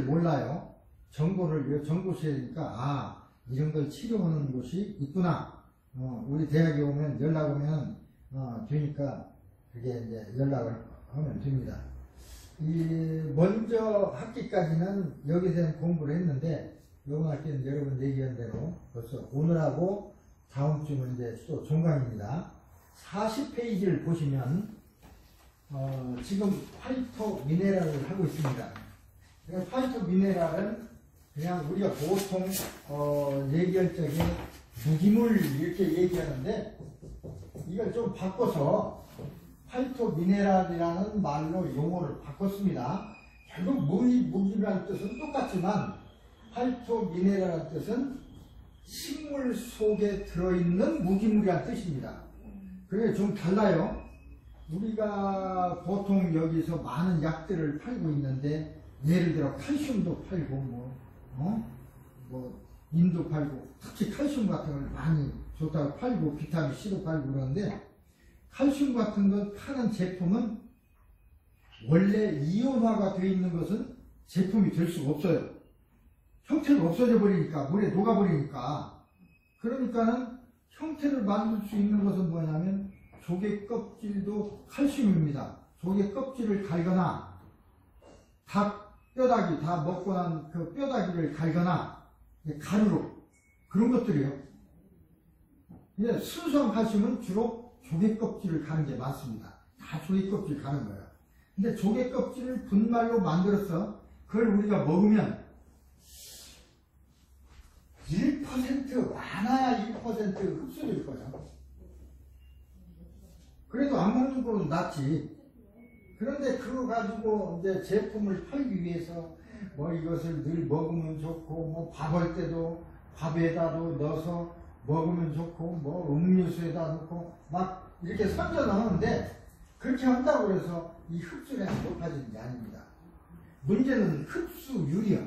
사실 몰라요. 정보를 정보시에 되니까 아 이런 걸 치료하는 곳이 있구나. 우리 대학에 오면 연락 오면 되니까 그게 이제 연락을 하면 됩니다. 먼저 학기까지는 여기서 공부를 했는데 이번 학기는 여러분 얘기한 대로 벌써 오늘하고 다음 주는 이제 또 종강입니다. 40페이지를 보시면 지금 파이토 미네랄을 하고 있습니다. 파이토 미네랄은 그냥 우리가 보통 얘기할 적에 무기물 이렇게 얘기하는데 이걸 좀 바꿔서 파이토 미네랄이라는 말로 용어를 바꿨습니다. 결국 무기라는 뜻은 똑같지만 파이토 미네랄이라는 뜻은 식물 속에 들어있는 무기물이라는 뜻입니다. 그게 좀 달라요. 우리가 보통 여기서 많은 약들을 팔고 있는데 예를 들어 칼슘도 팔고 인도 팔고 특히 칼슘 같은 걸 많이 좋다고 팔고 비타민 C도 팔고 그러는데 칼슘 같은 걸 파는 제품은 원래 이온화가 되어 있는 것은 제품이 될 수가 없어요. 형태가 없어져 버리니까 물에 녹아 버리니까. 그러니까는 형태를 만들 수 있는 것은 뭐냐면 조개 껍질도 칼슘입니다. 조개 껍질을 갈거나 닭 뼈다귀 다 먹고 난 그 뼈다귀를 갈거나 가루로 그런 것들이에요. 근데 순수한 칼슘은 주로 조개 껍질을 가는 게 많습니다. 다 조개 껍질 가는 거예요. 근데 조개 껍질을 분말로 만들어서 그걸 우리가 먹으면 1% 많아야 1% 흡수될 거예요. 그래도 안 먹는 거는 낫지. 그런데 그거 가지고 이제 제품을 팔기 위해서 뭐 이것을 늘 먹으면 좋고 뭐 밥할 때도 밥에다도 넣어서 먹으면 좋고 뭐 음료수에다 넣고 막 이렇게 선전 하는데 그렇게 한다고 해서 이 흡수량이 높아지는 게 아닙니다. 문제는 흡수율이요.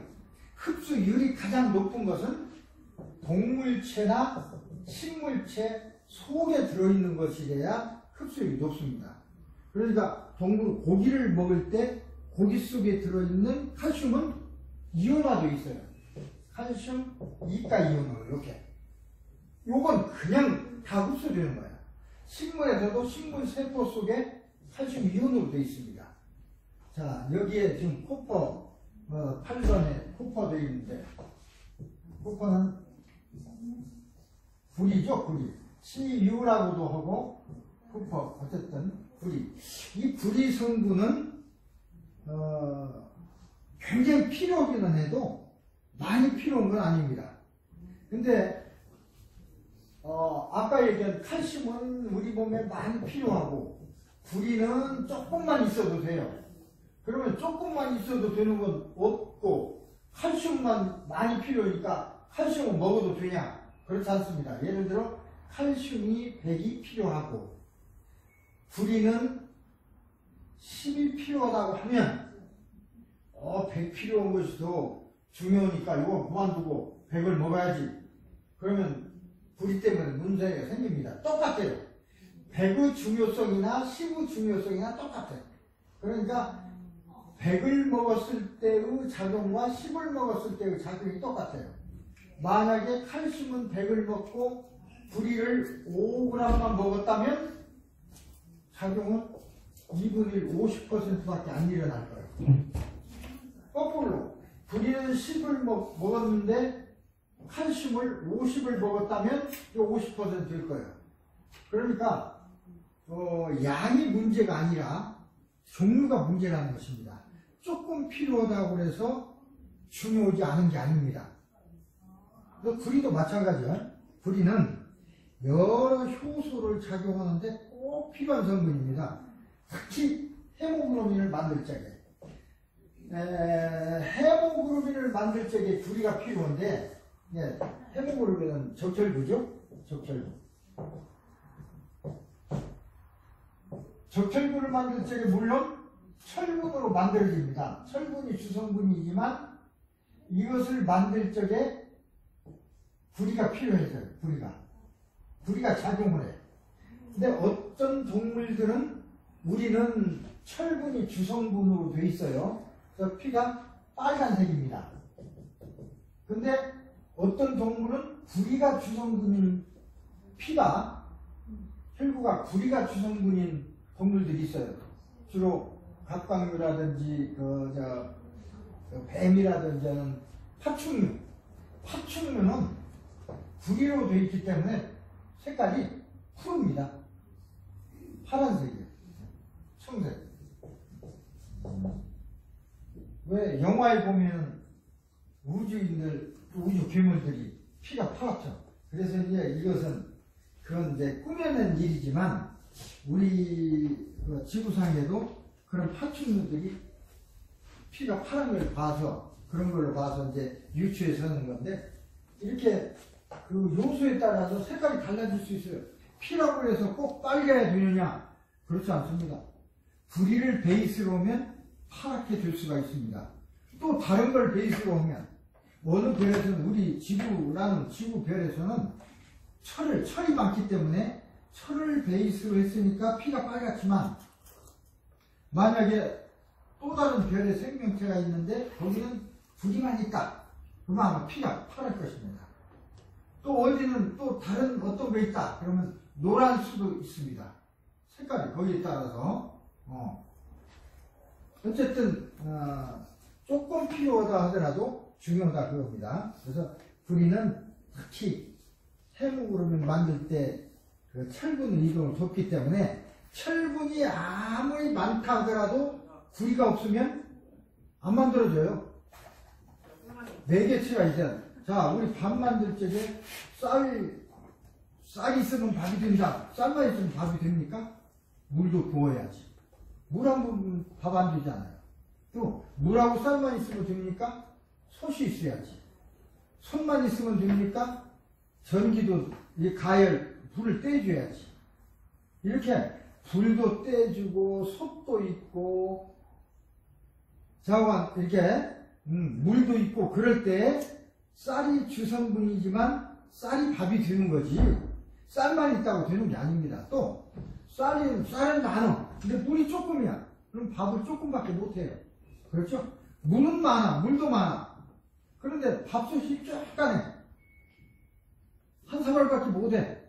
흡수율이 가장 높은 것은 동물체나 식물체 속에 들어있는 것이래야 흡수율이 높습니다. 그러니까 고기를 먹을 때 고기 속에 들어있는 칼슘은 이온화도 있어요. 칼슘, 이가이온으로 이렇게. 요건 그냥 다 흡수되는 거예요. 식물에서도 식물 세포 속에 칼슘 이온으로 되어 있습니다. 자, 여기에 지금 코퍼, 8번에 코퍼 되어 있는데, 코퍼는 불이죠, 불이. CU라고도 하고, 코퍼, 어쨌든, 불이. 이 불이 성분은, 굉장히 필요하기는 해도, 많이 필요한 건 아닙니다. 근데, 아까 얘기한 칼슘은 우리 몸에 많이 필요하고, 불이는 조금만 있어도 돼요. 그러면 조금만 있어도 되는 건 없고, 칼슘만 많이 필요하니까 칼슘을 먹어도 되냐? 그렇지 않습니다. 예를 들어, 칼슘이 100이 필요하고, 불이는 10이 필요하다고 하면, 100 필요한 것이 더 중요하니까 이거 그만두고 100을 먹어야지. 그러면 불이 때문에 문제가 생깁니다. 똑같아요. 100의 중요성이나 10의 중요성이나 똑같아요. 그러니까 100을 먹었을 때의 작용과 10을 먹었을 때의 작용이 똑같아요. 만약에 칼슘은 100을 먹고 불이를 5g만 먹었다면 작용은 2분의 1, 50%밖에 안 일어날 거예요. 거꾸로 불이는 10을 먹었는데 칼슘을 50을 먹었다면 50%일 거예요. 그러니까 양이 문제가 아니라 종류가 문제라는 것입니다. 조금 필요하다고 해서 중요하지 않은 게 아닙니다. 불이도 마찬가지예요. 불이는 여러 효소를 작용하는데 꼭 필요한 성분입니다. 특히 헤모글로빈을 만들 적에 헤모글로빈을 만들 적에 불이가 필요한데 헤모글로빈은 적혈구죠? 적혈구. 적혈구를 만들 적에 물론 철분으로 만들어집니다. 철분이 주성분이지만 이것을 만들 적에 불이가 필요해져요. 불이가 작용을 해요. 근데 어떤 동물들은 우리는 철분이 주성분으로 돼 있어요. 그래서 피가 빨간색입니다. 근데 어떤 동물은 구리가 주성분인 피가 혈구가 구리가 주성분인 동물들이 있어요. 주로 갑각류라든지 뱀이라든지 하는 파충류. 파충류는 구리로 되어 있기 때문에 색깔이 푸릅니다. 파란색이에요. 청색. 왜 영화에 보면 우주인들, 우주 괴물들이 피가 파랗죠. 그래서 이제 이것은 그건 이제 꾸며낸 일이지만 우리 지구상에도 그런 파충류들이 피가 파란 걸 봐서 그런 걸로 봐서 이제 유추해서 하는 건데 이렇게 그 요소에 따라서 색깔이 달라질 수 있어요. 피라고 해서 꼭 빨개야 되느냐? 그렇지 않습니다. 구리를 베이스로 하면 파랗게 될 수가 있습니다. 또 다른 걸 베이스로 하면 어느 별에서는 우리 지구라는 지구별에서는 철이 많기 때문에 철을 베이스로 했으니까 피가 빨갛지만 만약에 또 다른 별의 생명체가 있는데 거기는 구리만 있다. 그러면 아마 피가 파랄 것입니다. 또 어디는 또 다른 어떤 게 있다. 그러면 노랄 수도 있습니다. 색깔이 거기에 따라서 어쨌든 조금 필요하다 하더라도 중요하다 그겁니다. 그래서 구리는 특히 해묵으로는 만들 때 그 철분 이동을 돕기 때문에 철분이 아무리 많다 하더라도 구리가 없으면 안 만들어져요. 매개체가 있잖아. 자, 우리 밥 만들 적에 쌀이 있으면 밥이 된다. 쌀만 있으면 밥이 됩니까? 물도 부어야지. 물 한 번 밥 안 되잖아요. 또 물하고 쌀만 있으면 됩니까? 솥이 있어야지. 솥만 있으면 됩니까? 전기도 이 가열 불을 떼줘야지. 이렇게 불도 떼주고 솥도 있고 자원 이렇게 물도 있고 그럴 때 쌀이 주성분이지만 쌀이 밥이 되는 거지 쌀만 있다고 되는 게 아닙니다. 또 쌀은 많아. 근데 물이 조금이야. 그럼 밥을 조금밖에 못해요. 그렇죠? 물은 많아. 물도 많아. 그런데 밥솥이 약간해. 한 사발밖에 못해.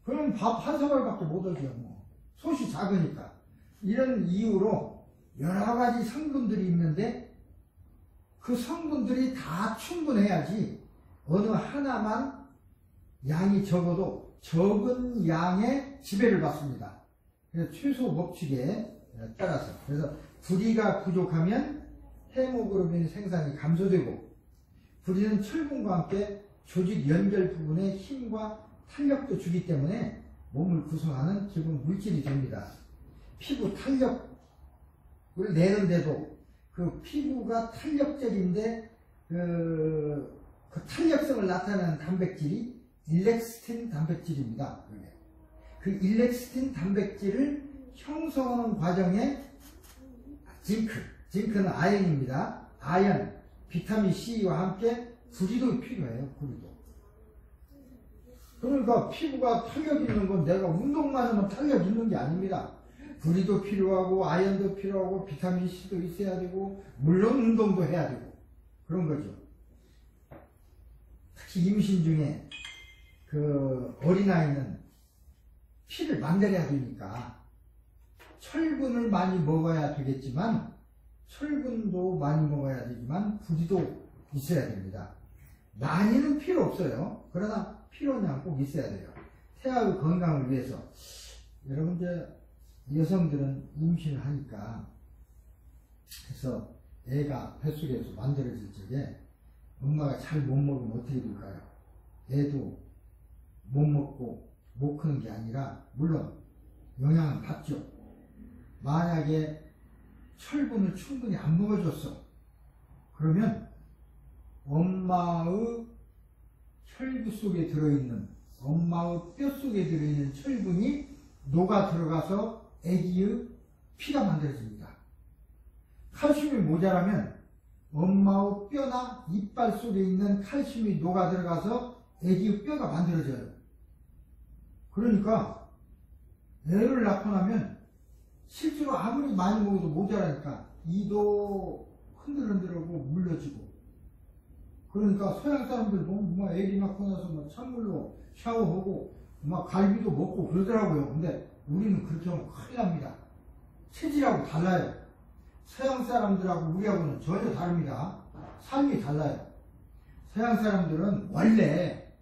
그럼 밥 한 사발밖에 못하죠. 뭐. 솥이 작으니까. 이런 이유로 여러 가지 성분들이 있는데 그 성분들이 다 충분해야지 어느 하나만 양이 적어도 적은 양의 지배를 받습니다. 그래서 최소 법칙에 따라서 그래서 구리가 부족하면 헤모글로빈 생산이 감소되고 구리는 철분과 함께 조직 연결 부분에 힘과 탄력도 주기 때문에 몸을 구성하는 기본 물질이 됩니다. 피부 탄력을 내는데도 그 피부가 탄력적인데 그 탄력성을 나타내는 단백질이 일렉스틴 단백질입니다. 그 일렉스틴 단백질을 형성하는 과정에 징크는 아연입니다. 아연, 비타민 C와 함께 구리도 필요해요. 구리도. 그러니까 피부가 탄력 있는 건 내가 운동만 하면 탄력 있는 게 아닙니다. 구리도 필요하고 아연도 필요하고 비타민 C도 있어야 되고 물론 운동도 해야 되고 그런 거죠. 특히 임신 중에 그 어린아이는 피를 만들어야 되니까 철분을 많이 먹어야 되겠지만 철분도 많이 먹어야 되지만 구리도 있어야 됩니다. 많이는 필요 없어요. 그러나 필요한 꼭 있어야 돼요. 태아의 건강을 위해서. 여러분 이제 여성들은 임신을 하니까 그래서 애가 뱃속에서 만들어질 적에 엄마가 잘 못 먹으면 어떻게 될까요? 애도 못 먹고 못 크는 게 아니라 물론 영향은 받죠. 만약에 철분을 충분히 안 먹어줬어. 그러면 엄마의 혈구 속에 들어있는 엄마의 뼈 속에 들어있는 철분이 녹아 들어가서 아기의 피가 만들어집니다. 칼슘이 모자라면 엄마의 뼈나 이빨 속에 있는 칼슘이 녹아 들어가서 아기의 뼈가 만들어져요. 그러니까 애를 낳고 나면 실제로 아무리 많이 먹어도 모자라니까 이도 흔들흔들하고 물려지고. 그러니까 서양 사람들 보면 뭐 애기 낳고 나서 뭐 찬물로 샤워하고 막 갈비도 먹고 그러더라고요. 근데 우리는 그렇게 하면 큰일 납니다. 체질하고 달라요. 서양 사람들하고 우리하고는 전혀 다릅니다. 삶이 달라요. 서양 사람들은 원래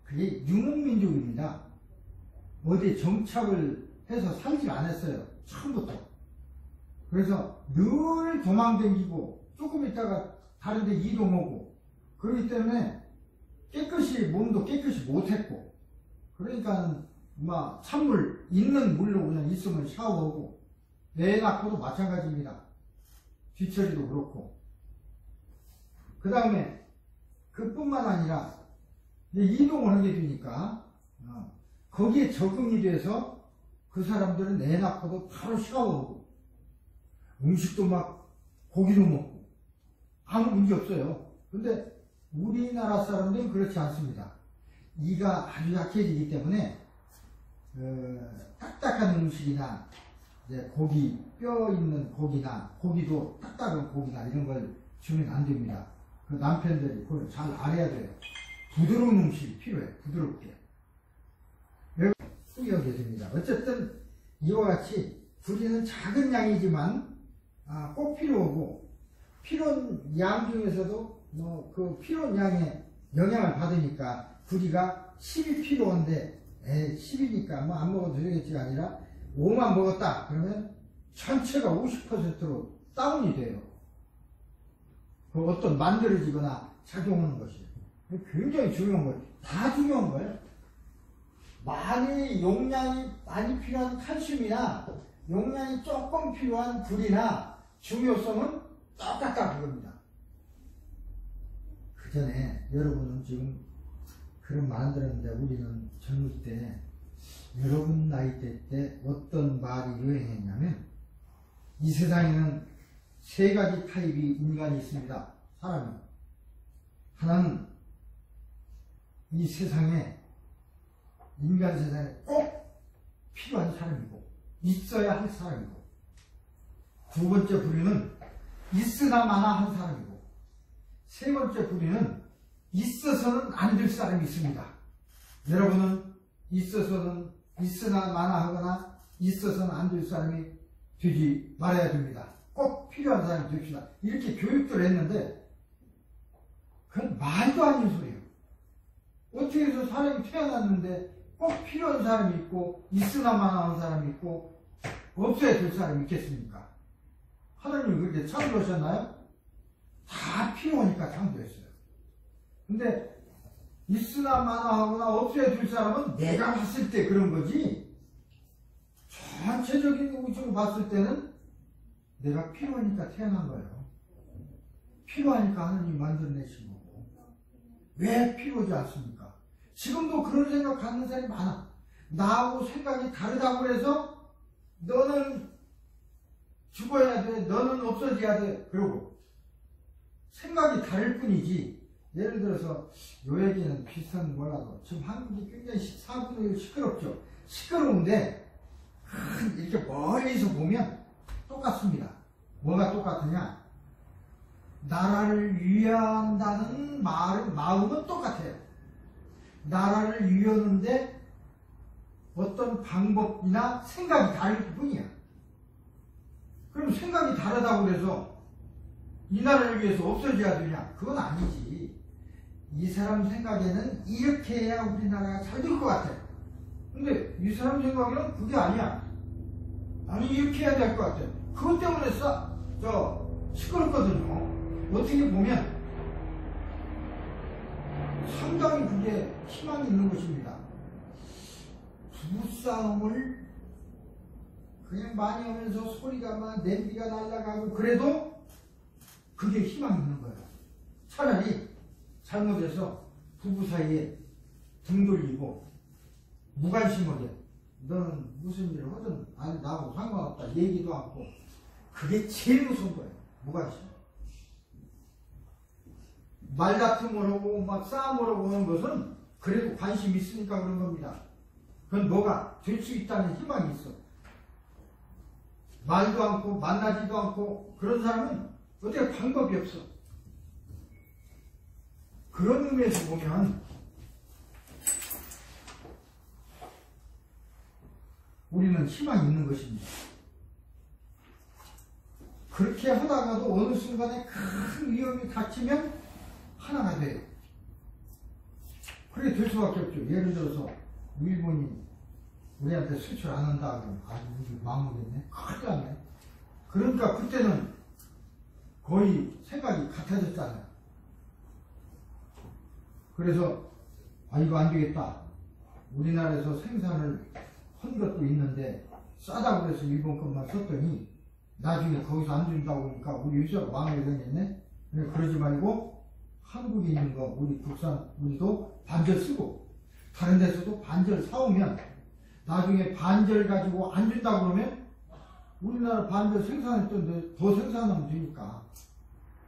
그게 유목민족입니다. 어디에 정착을 해서 살지 않았어요. 처음부터. 그래서 늘 도망다니고 조금 있다가 다른 데 이동하고 그렇기 때문에 몸도 깨끗이 못했고 그러니까 막 찬물 있는 물로 그냥 있으면 샤워하고 애 낳고도 마찬가지입니다. 뒤처리도 그렇고 그 다음에 그뿐만 아니라 이동을 하게 되니까 거기에 적응이 돼서 그 사람들은 애 낳고도 바로 샤워하고 음식도 막 고기도 먹고 아무 문제 없어요. 근데 우리나라 사람들은 그렇지 않습니다. 이가 아주 약해지기 때문에 딱딱한 음식이나 이제 고기, 뼈 있는 고기나 고기도 딱딱한 고기나 이런 걸 주면 안 됩니다. 그 남편들이 그걸 잘 알아야 돼요. 부드러운 음식이 필요해. 부드럽게. 후기하게 됩니다. 어쨌든 이와 같이 구리는 작은 양이지만 꼭 필요하고 필요한 양 중에서도 뭐 그 필요한 양에 영향을 받으니까 구리가 10이 필요한데 10이니까 뭐 안 먹어도 되겠지가 아니라 5만 먹었다 그러면 전체가 50%로 다운이 돼요. 그 어떤 만들어지거나 작용하는 것이 굉장히 중요한 거예요. 다 중요한 거예요. 용량이 많이 필요한 칼슘이나 용량이 조금 필요한 불이나 중요성은 똑같다 그겁니다. 그 전에 여러분은 지금 그런 말 들었는데 우리는 젊을 때 여러분 나이대 때 어떤 말이 유행했냐면 이 세상에는 세 가지 타입의 인간이 있습니다. 사람이. 하나는 이 세상에 인간 세상에 꼭 필요한 사람이고 있어야 할 사람이고 두 번째 부류는 있으나 마나 한 사람이고 세 번째 부류는 있어서는 안 될 사람이 있습니다. 여러분은 있으나 마나 하거나 있어서는 안 될 사람이 되지 말아야 됩니다. 꼭 필요한 사람이 됩시다. 이렇게 교육들 했는데 그건 말도 아닌 소리예요. 어떻게 해서 사람이 태어났는데 꼭 필요한 사람이 있고 있으나 마나 한 사람이 있고 없어야 될 사람이 있겠습니까? 하나님이 그렇게 창조하셨나요? 다 필요하니까 창조했어요. 근데 있으나 마나 하거나 없어야 될 사람은 내가 봤을 때 그런 거지 전체적인 우주로 봤을 때는 내가 필요하니까 태어난 거예요. 필요하니까 하나님이 만들어내신 거고 왜 필요하지 않습니까? 지금도 그런 생각 갖는 사람이 많아. 나하고 생각이 다르다고 해서 너는 죽어야 돼, 너는 없어져야 돼 그러고 생각이 다를 뿐이지. 예를 들어서 요 얘기는 비슷한 몰라도 지금 한국이 굉장히 4분의 1 시끄럽죠. 시끄러운데 이렇게 멀리서 보면 똑같습니다. 뭐가 똑같으냐? 나라를 위한다는 마음은 똑같아요. 나라를 위하는데 어떤 방법이나 생각이 다를 뿐이야. 그럼 생각이 다르다고 해서 이 나라를 위해서 없어져야 되냐? 그건 아니지. 이 사람 생각에는 이렇게 해야 우리나라가 잘 될 것 같아. 근데 이 사람 생각에는 그게 아니야. 아니 이렇게 해야 될 것 같아. 그것 때문에 시끄럽거든요. 어떻게 보면 상당히 그게 희망이 있는 것입니다. 부부싸움을 그냥 많이 하면서 소리가 막 냄비가 날아가고 그래도 그게 희망이 있는 거예요. 차라리 잘못해서 부부 사이에 등 돌리고 무관심하게 너는 무슨 일을 하든 아니 나하고 상관없다 얘기도 않고 그게 제일 무서운 거예요. 무관심. 말다툼을 하고 막 싸움을 하고 하는 것은 그래도 관심이 있으니까 그런 겁니다. 그건 뭐가 될 수 있다는 희망이 있어. 말도 않고 만나지도 않고 그런 사람은 어떻게 방법이 없어. 그런 의미에서 보면 우리는 희망이 있는 것입니다. 그렇게 하다가도 어느 순간에 큰 위험이 닥치면 하나가 돼요. 그렇게 될 수밖에 없죠. 예를 들어서 일본이 우리한테 수출 안 한다 그러면 우리 망하겠네. 큰일 났네. 그러니까 그때는 거의 생각이 같아졌잖아요. 그래서 이거 안 되겠다. 우리나라에서 생산을 한 것도 있는데 싸다고 그래서 일본 것만 썼더니 나중에 거기서 안 준다고 하니까 우리 유저가 망하게 생겼네. 그러지 말고 한국에 있는 거 우리 국산 우리도 반절 쓰고 다른 데서도 반절 사오면 나중에 반절 가지고 안 준다고 그러면 우리나라 반절 생산했던데 더 생산하면 되니까.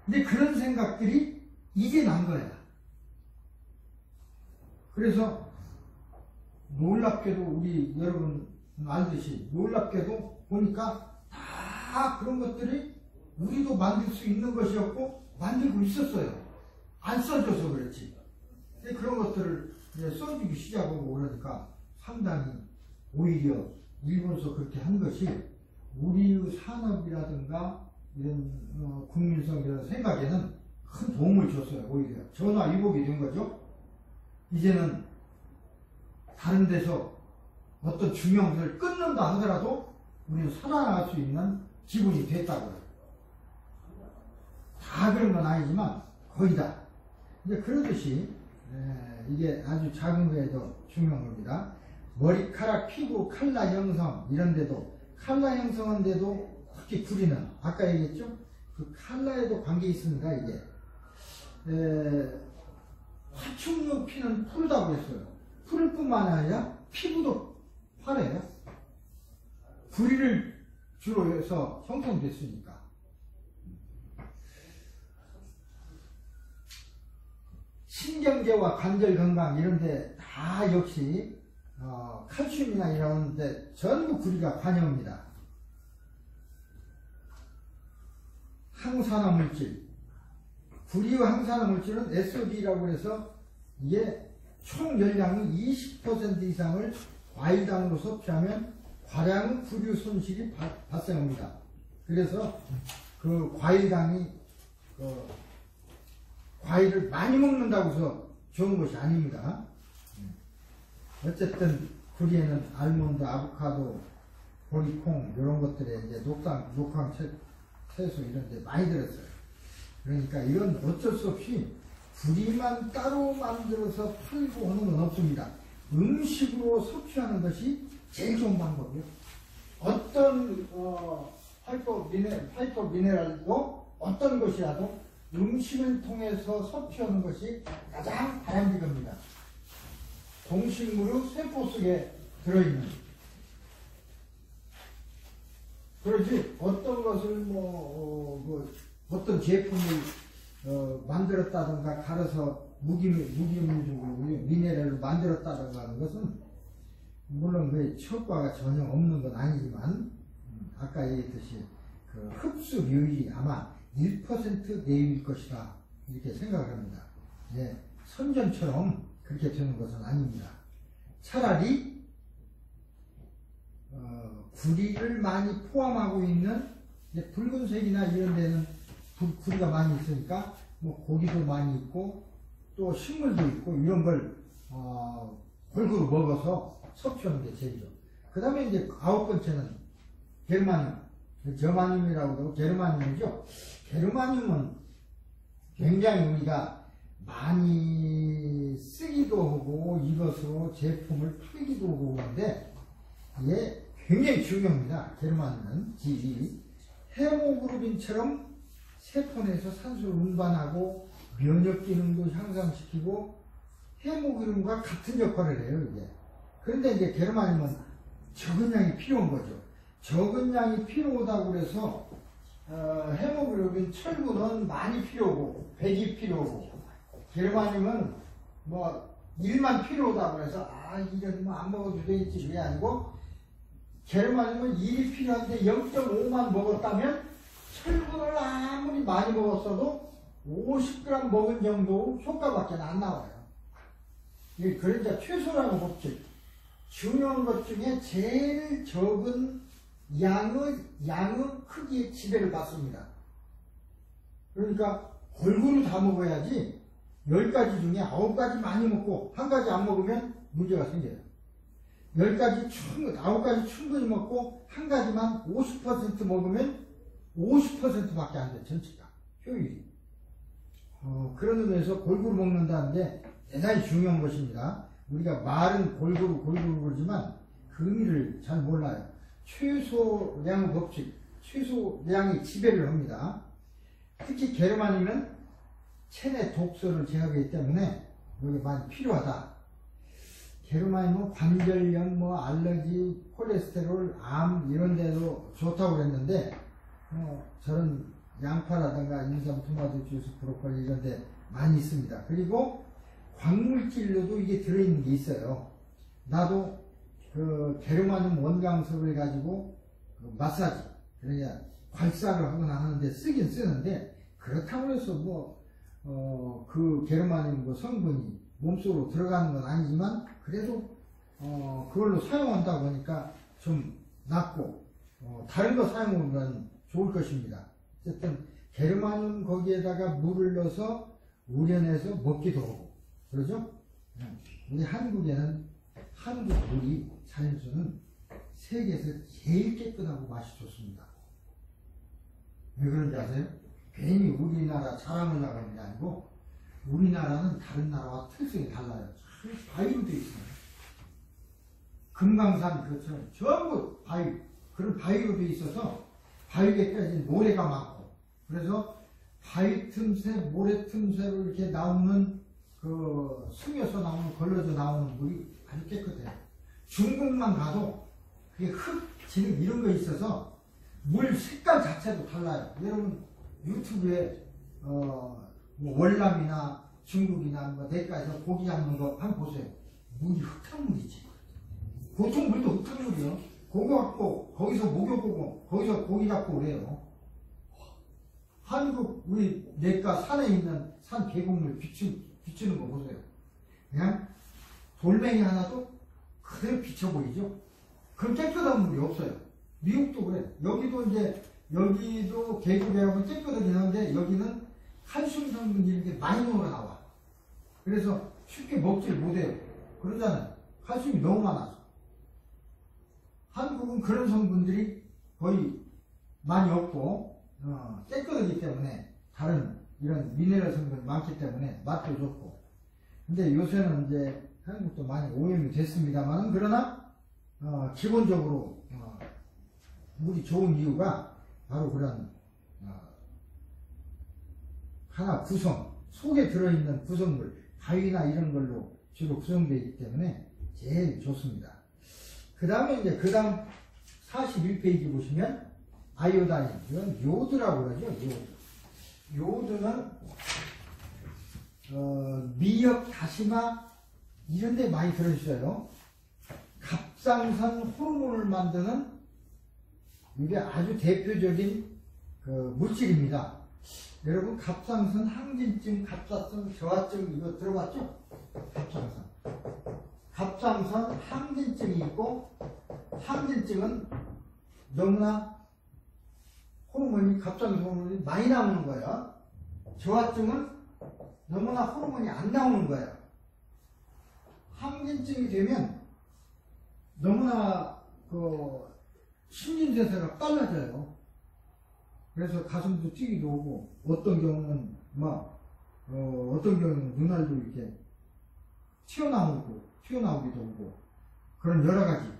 근데 그런 생각들이 이제 난 거야. 그래서 놀랍게도 우리 여러분 알듯이 놀랍게도 보니까 다 그런 것들이 우리도 만들 수 있는 것이었고 만들고 있었어요. 안 써줘서 그렇지. 근데 그런 것들을 이제 써주기 시작하고 그러니까 상당히 오히려 일본에서 그렇게 한 것이 우리의 산업이라든가 이런 국민성이라는 생각에는 큰 도움을 줬어요. 오히려 전화위복이 된 거죠. 이제는 다른 데서 어떤 중요한 것을 끊는다 하더라도 우리는 살아나갈 수 있는 기분이 됐다고요. 다 그런 건 아니지만 거의 다. 근데 그러듯이 이게 아주 작은 거에도 중요한 겁니다. 머리카락, 피부, 칼라 형성 이런 데도 칼라 형성한데도 특히 구리는 아까 얘기했죠? 그 칼라에도 관계 있습니다. 이게 파충류 피는 푸르다고 했어요. 푸를 뿐만 아니라 피부도 파래요. 구리를 주로 해서 형성됐으니까. 신경계와 관절 건강 이런데 다 역시 칼슘이나 이런데 전부 구리가 관여합니다. 항산화 물질, 구리와 항산화 물질은 SOD라고 해서 이게 총 열량의 20% 이상을 과일당으로 섭취하면 과량 구리 손실이 발생합니다. 그래서 그 과일당이 과일을 많이 먹는다고 해서 좋은 것이 아닙니다. 어쨌든 구리에는 알몬드, 아보카도, 보리콩 이런 것들에 이제 녹황 채소 이런 데 많이 들었어요. 그러니까 이건 어쩔 수 없이 구리만 따로 만들어서 팔고 하는 건 없습니다. 음식으로 섭취하는 것이 제일 좋은 방법이에요. 어떤 파이터 미네랄도 어떤 것이라도 음식을 통해서 섭취하는 것이 가장 바람직합니다. 동식물의 세포 속에 들어있는. 그렇지 어떤 것을 어떤 제품을 만들었다든가 갈아서 무기물적으로 미네랄로 만들었다든가 하는 것은 물론 그 효과가 전혀 없는 건 아니지만 아까 얘기했듯이 그 흡수율이 아마 1% 내일 것이다 이렇게 생각을 합니다. 예, 선전처럼 그렇게 되는 것은 아닙니다. 차라리 구리를 많이 포함하고 있는 붉은색이나 이런 데는 구리가 많이 있으니까 뭐 고기도 많이 있고 또 식물도 있고 이런 걸 골고루 먹어서 섭취하는 게 제일이죠. 그 다음에 이제 9번째는 게르마늄, 저마늄이라고 하고 게르마늄이죠. 게르마늄은 굉장히 우리가 많이 쓰기도 하고 이것으로 제품을 팔기도 하고 그런데 이게 굉장히 중요합니다. 게르마늄은 질이 헤모글로빈처럼 세포 내에서 산소를 운반하고 면역 기능도 향상시키고 헤모글로빈과 같은 역할을 해요. 이게. 그런데 이제 게르마늄은 적은 양이 필요한 거죠. 적은 양이 필요하다고 그래서 헤모글로빈 철분은 많이 필요하고 백이 필요하고 게르마늄은 뭐 1만 필요하다고 해서 이건 뭐 안 먹어도 되겠지 그게 아니고 게르마늄은 1이 필요한데 0.5만 먹었다면 철분을 아무리 많이 먹었어도 50g 먹은 정도 효과밖에 안 나와요. 그러니까 최소라는 법칙. 중요한 것 중에 제일 적은 양의 크기의 지배를 받습니다. 그러니까 골고루 다 먹어야지 10가지 중에 9가지 많이 먹고 1가지 안 먹으면 문제가 생겨요. 9가지 충분히 먹고 1가지만 50% 먹으면 50%밖에 안 돼, 전체가. 효율이. 그런 의미에서 골고루 먹는다는 게 대단히 중요한 것입니다. 우리가 말은 골고루 그러지만 그 의미를 잘 몰라요. 최소량의 법칙, 최소량이 지배를 합니다. 특히 게르마늄은 체내 독소를 제어하기 때문에 여기 많이 필요하다. 게르마늄은 관절염, 알러지, 콜레스테롤, 암 이런 데도 좋다고 그랬는데 저런 양파라든가 인삼, 토마토 주스, 브로콜리 이런 데 많이 있습니다. 그리고 광물질로도 이게 들어있는 게 있어요. 나도 그 게르마늄 원광석을 가지고 그 마사지, 그러니까 괄사를 하거나 하는데 쓰긴 쓰는데 그렇다고 해서 그 게르마늄 성분이 몸속으로 들어가는 건 아니지만 그래도 그걸로 사용한다고 하니까 좀 낫고 다른 거 사용하면 좋을 것입니다. 어쨌든 게르마늄 거기에다가 물을 넣어서 우려내서 먹기도 하고 그러죠? 우리 한국에는 한국 물이 자연수는 세계에서 제일 깨끗하고 맛이 좋습니다. 왜 그런지 아세요? 괜히 우리나라 자랑하려고 하는 게 아니고 우리나라는 다른 나라와 특성이 달라요. 바위로 되어 있어요. 금강산 그처럼 전부 바위, 그런 바위로 되어 있어서 바위에 깨진 모래가 많고 그래서 바위 틈새, 모래 틈새로 이렇게 나오는 그 숨겨서 나오는 걸러져 나오는 물이 아주 깨끗해요. 중국만 가도 그게 흙, 진흙 이런 거 있어서 물 색깔 자체도 달라요. 여러분 유튜브에 월남이나 중국이나 내과에서 고기 잡는 거 한번 보세요. 물이 흙탕물이지. 보통 물도 흙탕물이요. 그거 갖고 거기서 목욕 보고 거기서 고기 잡고 그래요. 한국 우리 내과 산에 있는 산 계곡물 비추는 거 보세요. 그냥 돌멩이 하나도 그대로 비쳐 보이죠. 그럼 깨끗한 물이 없어요. 미국도 그래. 여기도 계곡에 가면 깨끗하긴 한데 여기는 칼슘 성분이 이렇게 마이너가 나와. 그래서 쉽게 먹질 못해요. 그러잖아요. 칼슘이 너무 많아서. 한국은 그런 성분들이 거의 많이 없고 깨끗하기 때문에 다른 이런 미네랄 성분이 많기 때문에 맛도 좋고. 근데 요새는 이제 한국도 많이 오염이 됐습니다만 그러나 기본적으로 물이 좋은 이유가 바로 그런 하나 구성, 속에 들어있는 구성물, 바위나 이런 걸로 주로 구성되어 있기 때문에 제일 좋습니다. 그 다음에 이제 그 다음 41페이지 보시면 아이오다인, 이건 요드라고 그러죠. 요드는 미역, 다시마 이런 데 많이 들어있어요. 갑상선 호르몬을 만드는 이게 아주 대표적인 그 물질입니다. 여러분 갑상선 항진증, 갑상선 저하증 이거 들어봤죠? 갑상선 항진증이 있고 항진증은 너무나 갑상선 호르몬이 많이 나오는 거예요. 저하증은 너무나 호르몬이 안 나오는 거예요. 항진증이 되면 너무나 신진대사가 빨라져요. 그래서 가슴도 뛰기도 오고 어떤 경우는 어떤 경우는 눈알도 이렇게 튀어나오기도 하고 그런 여러 가지.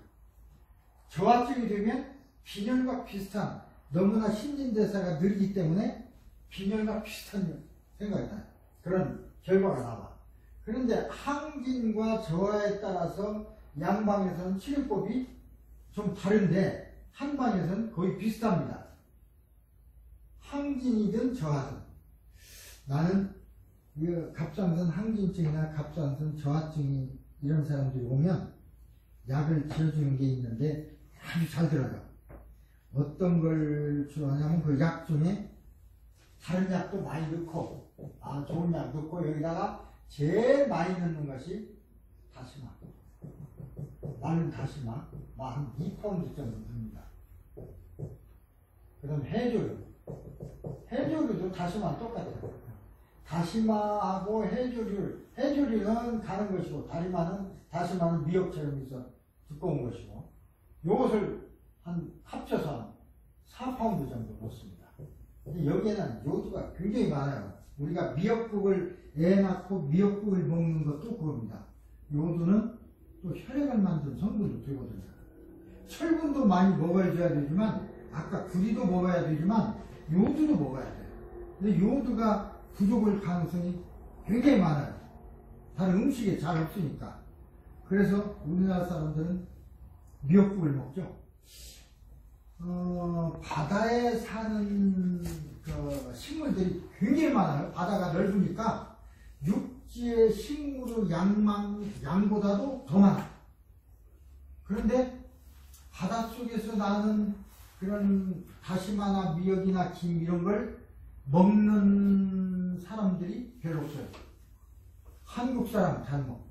저하증이 되면 빈혈과 비슷한 너무나 신진대사가 느리기 때문에 빈혈과 비슷한 생각이 나요. 그런 결과가 나와. 그런데 항진과 저하에 따라서 양방에서는 치료법이 좀 다른데 한방에서는 거의 비슷합니다. 항진이든 저하든 나는 갑상선 항진증이나 갑상선 저하증이 이런 사람들이 오면 약을 지어주는 게 있는데 아주 잘 들어요. 어떤 걸 주냐면 그 약 중에 다른 약도 많이 넣고, 좋은 약 넣고, 여기다가 제일 많이 넣는 것이 다시마. 마른 다시마. 한 2파운드 정도 넣습니다. 그 다음 해조류. 해조류도 다시마랑 똑같아요. 다시마하고 해조류는 가는 것이고, 다시마는 미역처럼 있어 두꺼운 것이고, 요것을 합쳐서 4파운드 정도 넣습니다. 여기에는 요두가 굉장히 많아요. 우리가 미역국을 애 낳고 미역국을 먹는 것도 그겁니다. 요두는 또 혈액을 만드는 성분도 되거든요. 철분도 많이 먹어줘야 되지만, 아까 구리도 먹어야 되지만 요두도 먹어야 돼요. 근데 요두가 부족할 가능성이 굉장히 많아요. 다른 음식에 잘 없으니까. 그래서 우리나라 사람들은 미역국을 먹죠. 바다에 사는 그 식물들이 굉장히 많아요. 바다가 넓으니까 육지의 식물의 양보다도 더 많아요. 그런데 바닷속에서 나는 그런 다시마나 미역이나 김 이런 걸 먹는 사람들이 별로 없어요. 한국 사람 잘 먹고,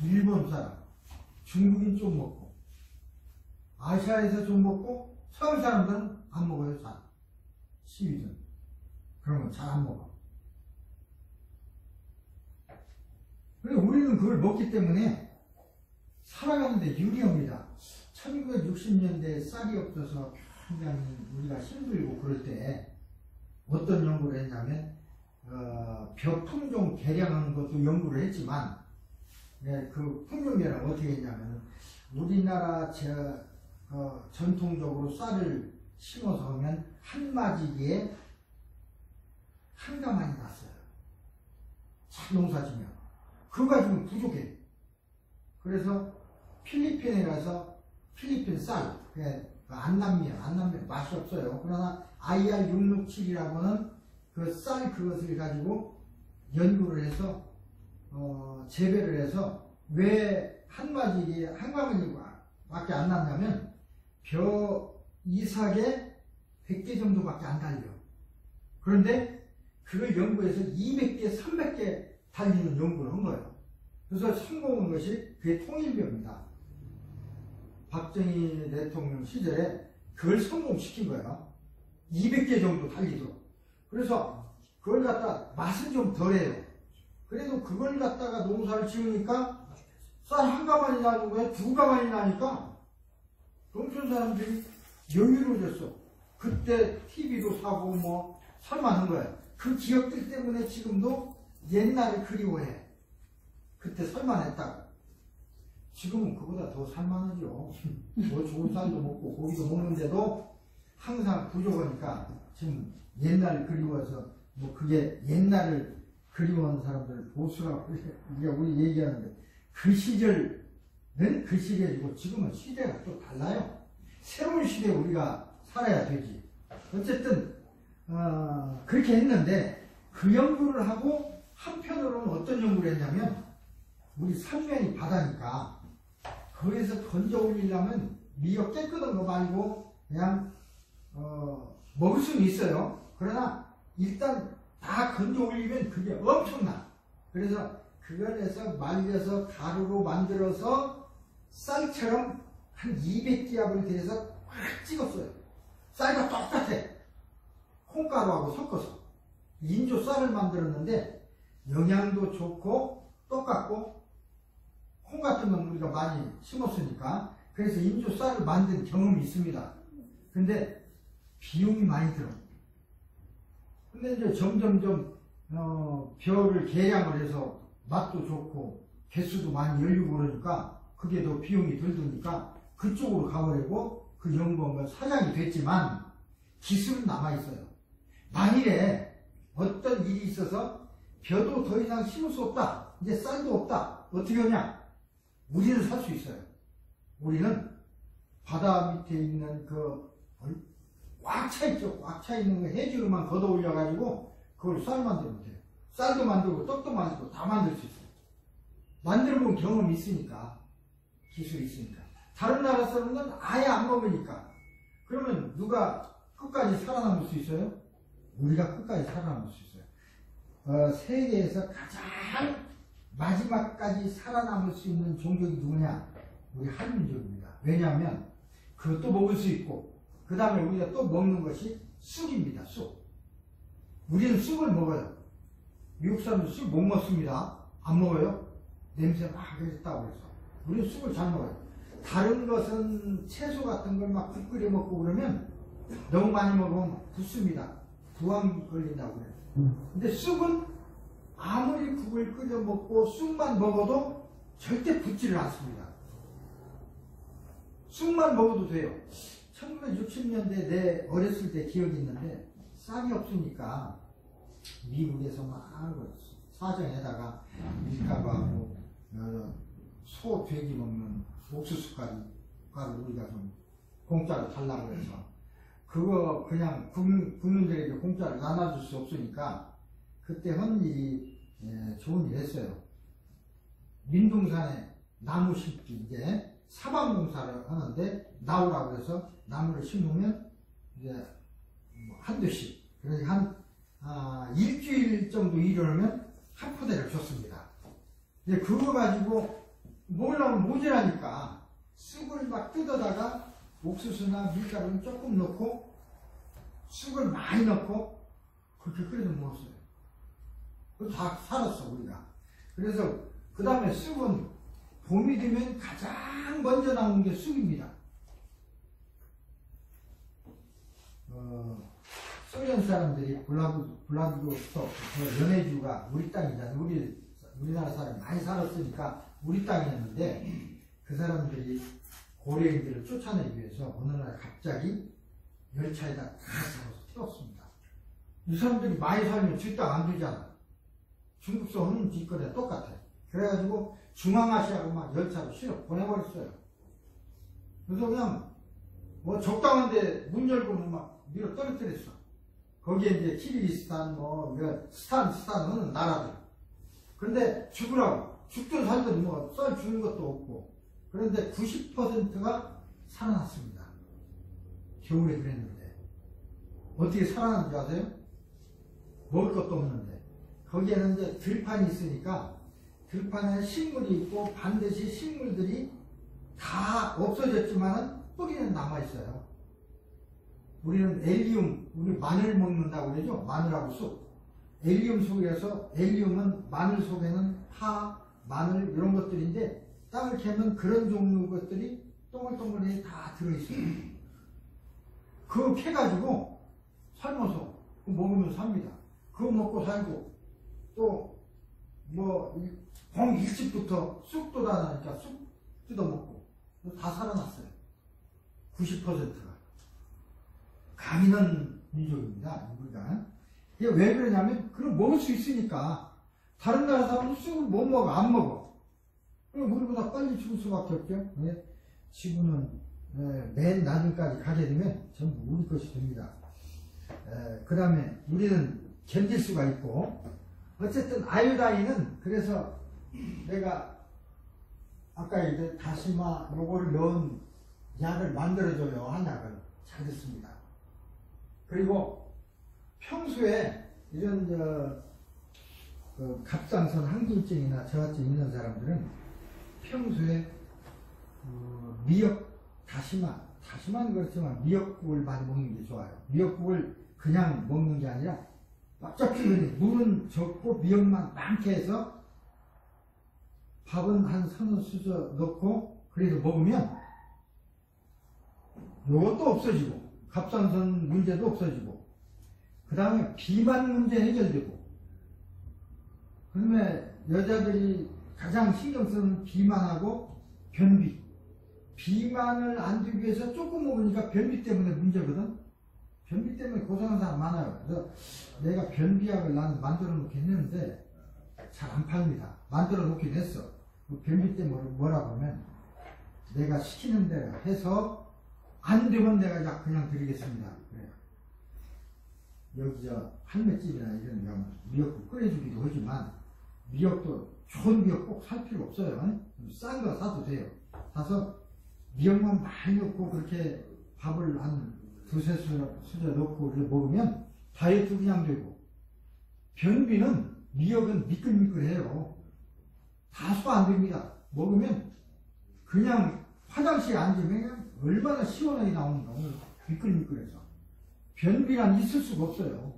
일본 사람, 중국인 좀 먹고, 아시아에서 좀 먹고, 서양 사람들은 안 먹어요, 잘. 시위든. 그런 건 잘 안 먹어. 그래서 우리는 그걸 먹기 때문에 살아가는데 유리합니다. 1960년대에 쌀이 없어서 굉장히 우리가 힘들고 그럴 때 어떤 연구를 했냐면, 벼 품종 개량하는 것도 연구를 했지만, 그 품종 개량 어떻게 했냐면, 우리나라 전통적으로 쌀을 심어서 하면 한 마지기에 한 가만이 났어요. 잘 농사지면. 그거 가지고는 부족해. 그래서 필리핀에 가서 필리핀 쌀, 안남면 맛이 없어요. 그러나 IR667이라고는 그 쌀 그것을 가지고 연구를 해서 재배를 해서 왜 한 마지기에 한 가만이밖에 안 났냐면 벼 이삭에 100개 정도밖에 안 달려. 그런데 그걸 연구해서 200개, 300개 달리는 연구를 한 거예요. 그래서 성공한 것이 그게 통일벼입니다. 박정희 대통령 시절에 그걸 성공시킨 거예요. 200개 정도 달리도록. 그래서 그걸 갖다 맛은 좀 덜해요. 그래도 그걸 갖다가 농사를 지으니까 쌀 한 가만이 나는 거야, 두 가만이 나니까 농촌 사람들이 여유로워졌어. 그때 TV도 사고 뭐 살만한 거야. 그 기억들 때문에 지금도 옛날을 그리워해. 그때 살만했다. 지금은 그보다 더 살만하죠. 뭐 좋은 쌀도 먹고 고기도 먹는데도 항상 부족하니까 지금 옛날을 그리워서 뭐 그게 옛날을 그리워하는 사람들 보수라고 우리 얘기하는데 그 시절은 그 시대이고 지금은 시대가 또 달라요. 새로운 시대에 우리가 살아야 되지. 어쨌든 그렇게 했는데 그 연구를 하고 한편으로는 어떤 연구를 했냐면 우리 삼면이 바다니까 거기에서 건져 올리려면 미역 깨끗한 거 말고 그냥 먹을 수는 있어요. 그러나 일단 다 건져 올리면 그게 엄청나. 그래서 그걸 해서 말려서 가루로 만들어서 쌀처럼 한 200기압을 대서 확 찍었어요. 쌀과 똑같아. 콩가루하고 섞어서 인조 쌀을 만들었는데 영양도 좋고 똑같고 콩 같은 건 우리가 많이 심었으니까 그래서 인조 쌀을 만든 경험이 있습니다. 근데 비용이 많이 들어. 근데 이제 점점점 벼를 개량을 해서 맛도 좋고 개수도 많이 열리고 그러니까 그게 더 비용이 덜 드니까 그쪽으로 가보려고 그 연구원은 사장이 됐지만 기술은 남아있어요. 만일에 어떤 일이 있어서 벼도 더 이상 심을 수 없다. 이제 쌀도 없다. 어떻게 하냐? 우리는 살 수 있어요. 우리는 바다 밑에 있는 그 꽉 차있죠. 꽉 차있는 거 해주로만 걷어 올려가지고 그걸 쌀 만들면 돼요. 쌀도 만들고 떡도 만들고 다 만들 수 있어요. 만들어본 경험이 있으니까 기술이 있으니까. 다른 나라 사람은 아예 안 먹으니까 그러면 누가 끝까지 살아남을 수 있어요? 우리가 끝까지 살아남을 수 있어요. 세계에서 가장 마지막까지 살아남을 수 있는 종족이 누구냐? 우리 한민족입니다. 왜냐하면 그것도 먹을 수 있고 그 다음에 우리가 또 먹는 것이 쑥입니다. 쑥. 우리는 쑥을 먹어요. 미국 사람은 쑥 못 먹습니다. 안 먹어요. 냄새 막 했다고 해서. 우리는 쑥을 잘 먹어요. 다른 것은 채소 같은 걸 막 국 끓여 먹고 그러면 너무 많이 먹으면 붓습니다. 부항 걸린다고 그래요. 근데 쑥은 아무리 국을 끓여 먹고 쑥만 먹어도 절대 붓지를 않습니다. 쑥만 먹어도 돼요. 1960년대 내 어렸을 때 기억이 있는데 쌀이 없으니까 미국에서 막 사정에다가 밀가루하고 소, 돼지 먹는 옥수수가루 우리가 좀 공짜로 달라고 해서 그거 그냥 국민들에게 공짜로 나눠줄 수 없으니까 그때 한 일이 좋은 일 했어요. 민둥산에 나무 심기 이제 사방공사를 하는데 나오라고 해서 나무를 심으면 이제 한두 씩 그러니까 한 일주일 정도 일을 하면 한 포대를 줬습니다. 이제 그거 가지고 먹으려면 모자라니까 쑥을 막 뜯어다가 옥수수나 밀가루는 조금 넣고 쑥을 많이 넣고 그렇게 끓여서 먹었어요. 그거 다 살았어 우리가. 그래서 그 다음에 쑥은 봄이 되면 가장 먼저 나오는 게 쑥입니다. 소련 사람들이 블라디보스토크 연해주가 우리 땅이잖아요. 우리나라 사람이 많이 살았으니까 우리 땅이었는데 그 사람들이 고려인들을 쫓아내기 위해서 어느 날 갑자기 열차에다 다 잡아서 태웠습니다. 이 사람들이 많이 살면 지 땅 안 되잖아. 중국서는 지거래 똑같아요. 그래가지고 중앙아시아로 막 열차로 실어 보내버렸어요. 그래서 그냥 뭐 적당한데 문 열고는 막 밀어 떨어뜨렸어. 거기에 이제 키르기스탄 스탄 나라들. 근데 죽으라고 죽든 살든 뭐 썰 주는 것도 없고. 그런데 90%가 살아났습니다. 겨울에 그랬는데 어떻게 살아났는지 아세요? 먹을 것도 없는데 거기에는 이제 들판이 있으니까 들판에 식물이 있고 반드시 식물들이 다 없어졌지만 뿌리는 남아있어요. 우리는 엘리움, 우리 마늘 먹는다고 그러죠? 마늘하고 쑥. 엘리움 속에서, 엘리움은 마늘 속에는 파, 마늘 이런 것들인데 땅을 캐면 그런 종류 것들이 동글동글하게 다 들어있어요. 그거 캐가지고 삶아서 먹으면 삽니다. 그거 먹고 살고 또 뭐 봄 일찍부터 쑥도 다 나니까 쑥 뜯어먹고 다 살아났어요. 90%가. 강인한 민족입니다. 우리가. 이게 왜 그러냐면 그럼 먹을 수 있으니까. 다른 나라 사람은 쑥을 못 먹어. 안 먹어. 그럼 우리보다 빨리 죽을 수밖에 없죠. 지구는 맨 나중까지 가게 되면 전부 우리 것이 됩니다. 그 다음에 우리는 견딜 수가 있고 어쨌든 아요다인은 그래서 내가 아까 이제 다시마 요거를 넣은 약을 만들어줘요. 한약을. 잘 됐습니다. 그리고 평소에 이런 갑상선 항진증이나 저하증 있는 사람들은 평소에 미역, 다시마는 그렇지만 미역국을 많이 먹는 게 좋아요. 미역국을 그냥 먹는 게 아니라 짭짭지근히 물은 적고 미역만 많게 해서 밥은 한 서너 수저 넣고 그래서 먹으면 요것도 없어지고 갑상선 문제도 없어지고 그 다음에 비만 문제 해결되고 그다음에 여자들이 가장 신경 쓰는 비만하고 변비. 비만을 안 되기 위해서 조금 먹으니까 변비 때문에 문제거든. 변비 때문에 고생하는 사람 많아요. 그래서 내가 변비약을 나는 만들어 놓긴 했는데 잘 안 팝니다. 만들어 놓긴 했어. 그 변비 때문에 뭐라고 하면 내가 시키는 대로 해서 안 되면 내가 약 그냥 드리겠습니다. 그래요. 여기 할매집이나 이런 데 가면 미역국 끓여주기도 하지만 미역도 좋은 미역 꼭 살 필요 없어요. 싼 거 사도 돼요. 사서 미역만 많이 넣고 그렇게 밥을 한 두세 수저 넣고 이렇게 먹으면 다이어트 그냥 되고, 변비는 미역은 미끌미끌해요. 다 소화 안 됩니다. 먹으면 그냥 화장실에 앉으면 그냥 얼마나 시원하게 나오는가. 미끌미끌해서 변비란 있을 수가 없어요.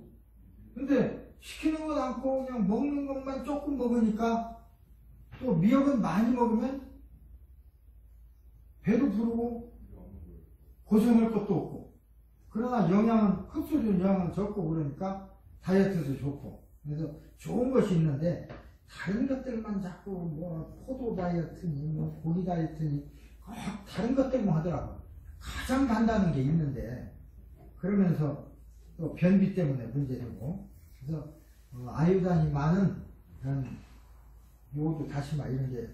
근데 시키는 건 않고 그냥 먹는 것만 조금 먹으니까, 또 미역은 많이 먹으면 배도 부르고 고생할 것도 없고, 그러나 영양은, 흡수된 영양은 적고, 그러니까 다이어트도 좋고, 그래서 좋은 것이 있는데 다른 것들만 자꾸 뭐 포도 다이어트니 뭐 고기 다이어트니 꼭 다른 것들만 하더라고. 가장 간다는 게 있는데, 그러면서 또 변비 때문에 문제되고, 그래서 아유단이 많은 그런 요도 다시마 이런 게,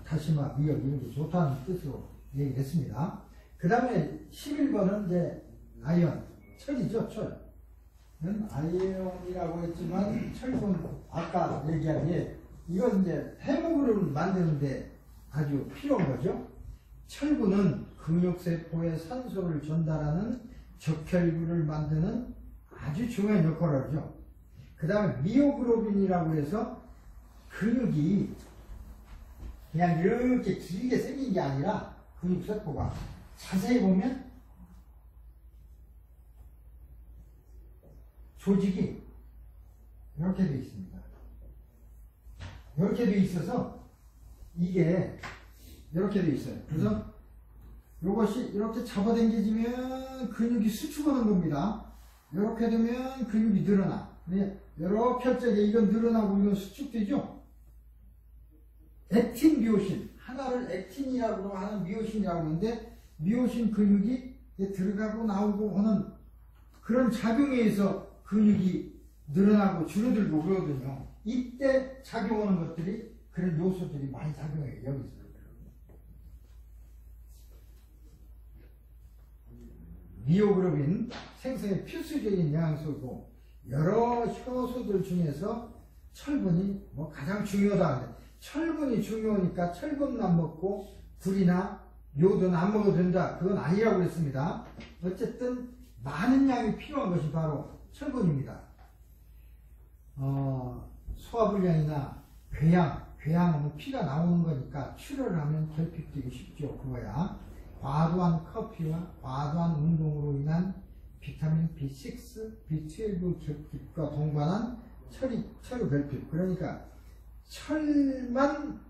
다시마 미역 이런 게 좋다는 뜻으로 얘기를 했습니다. 그 다음에 11번은 이제 아이언, 철이죠, 철. 아이언이라고 했지만 철분, 아까 얘기한 게 이건 이제 해모그룹을 만드는데 아주 필요한 거죠. 철분은 근육세포에 산소를 전달하는 적혈구를 만드는 아주 중요한 역할을 하죠. 그 다음에 미오글로빈이라고 해서 근육이 그냥 이렇게 길게 생긴 게 아니라 근육세포가 자세히 보면 조직이 이렇게 되어 있습니다. 이렇게 되어 있어서 이게 이렇게 되어 있어요. 그래서 이것이 이렇게 잡아당겨지면 근육이 수축하는 겁니다. 이렇게 되면 근육이 늘어나. 이렇게 할 적에 이건 늘어나고 이건 수축되죠. 액틴 미오신, 하나를 액틴이라고 하는 미오신이라고 하는데, 미오신 근육이 들어가고 나오고 하는 그런 작용에 의해서 근육이 늘어나고 줄어들고 그러거든요. 이때 작용하는 것들이, 그런 요소들이 많이 작용해요. 여기서. 미오글로빈 생성의 필수적인 영양소고, 여러 효소들 중에서 철분이 뭐 가장 중요하다. 철분이 중요하니까 철분만 먹고 굴이나 요도는 안 먹어도 된다, 그건 아니라고 했습니다. 어쨌든 많은 양이 필요한 것이 바로 철분입니다. 소화불량이나 궤양은 피가 나오는 거니까 출혈을 하면 결핍되기 쉽죠. 그거야. 과도한 커피와 과도한 운동으로 인한 비타민 B6, B12 결핍과 동반한 철의 결핍. 그러니까 철분만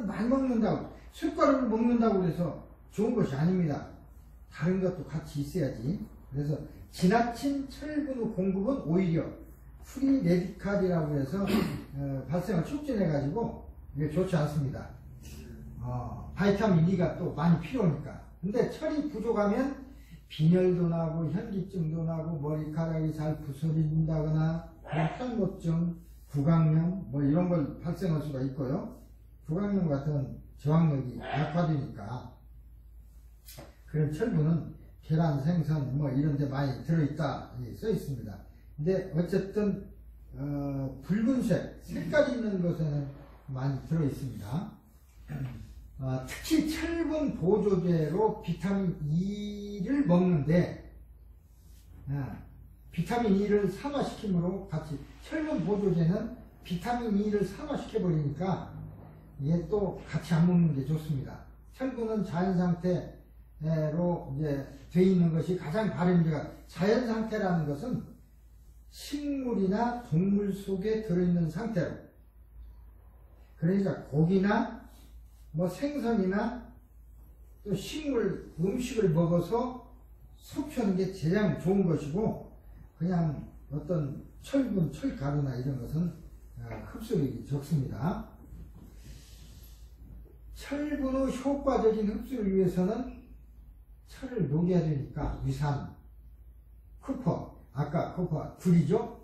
많이 먹는다고, 숟가락을 먹는다고 해서 좋은 것이 아닙니다. 다른 것도 같이 있어야지. 그래서 지나친 철분의 공급은 오히려 프리 레디칼이라고 해서 발생을 촉진해가지고 이게 좋지 않습니다. 바이타민 E가 또 많이 필요하니까. 근데 철이 부족하면 빈혈도 나고 현기증도 나고 머리카락이 잘 부서진다거나 탈모증, 구강염 뭐 이런 걸 발생할 수가 있고요. 구강염 같은 저항력이 약화되니까. 그런 철분은 계란, 생선 뭐 이런 데 많이 들어있다 써 있습니다. 근데 어쨌든 붉은색 색깔 있는 것에는 많이 들어있습니다. 특히 철분 보조제로 비타민 E를 먹는데, 비타민 E를 산화시킴으로 같이, 철분 보조제는 비타민 E를 산화시켜버리니까 이게 또 같이 안 먹는 게 좋습니다. 철분은 자연 상태로 이제 돼 있는 것이 가장 바람직한. 자연 상태라는 것은 식물이나 동물 속에 들어있는 상태로, 그러니까 고기나 뭐 생선이나 또 식물, 음식을 먹어서 섭취하는 게 가장 좋은 것이고, 그냥 어떤 철분, 철가루나 이런 것은 흡수력이 적습니다. 철분의 효과적인 흡수를 위해서는 철을 녹여야 되니까 위산, 쿠퍼, 아까 쿠퍼, 굴이죠?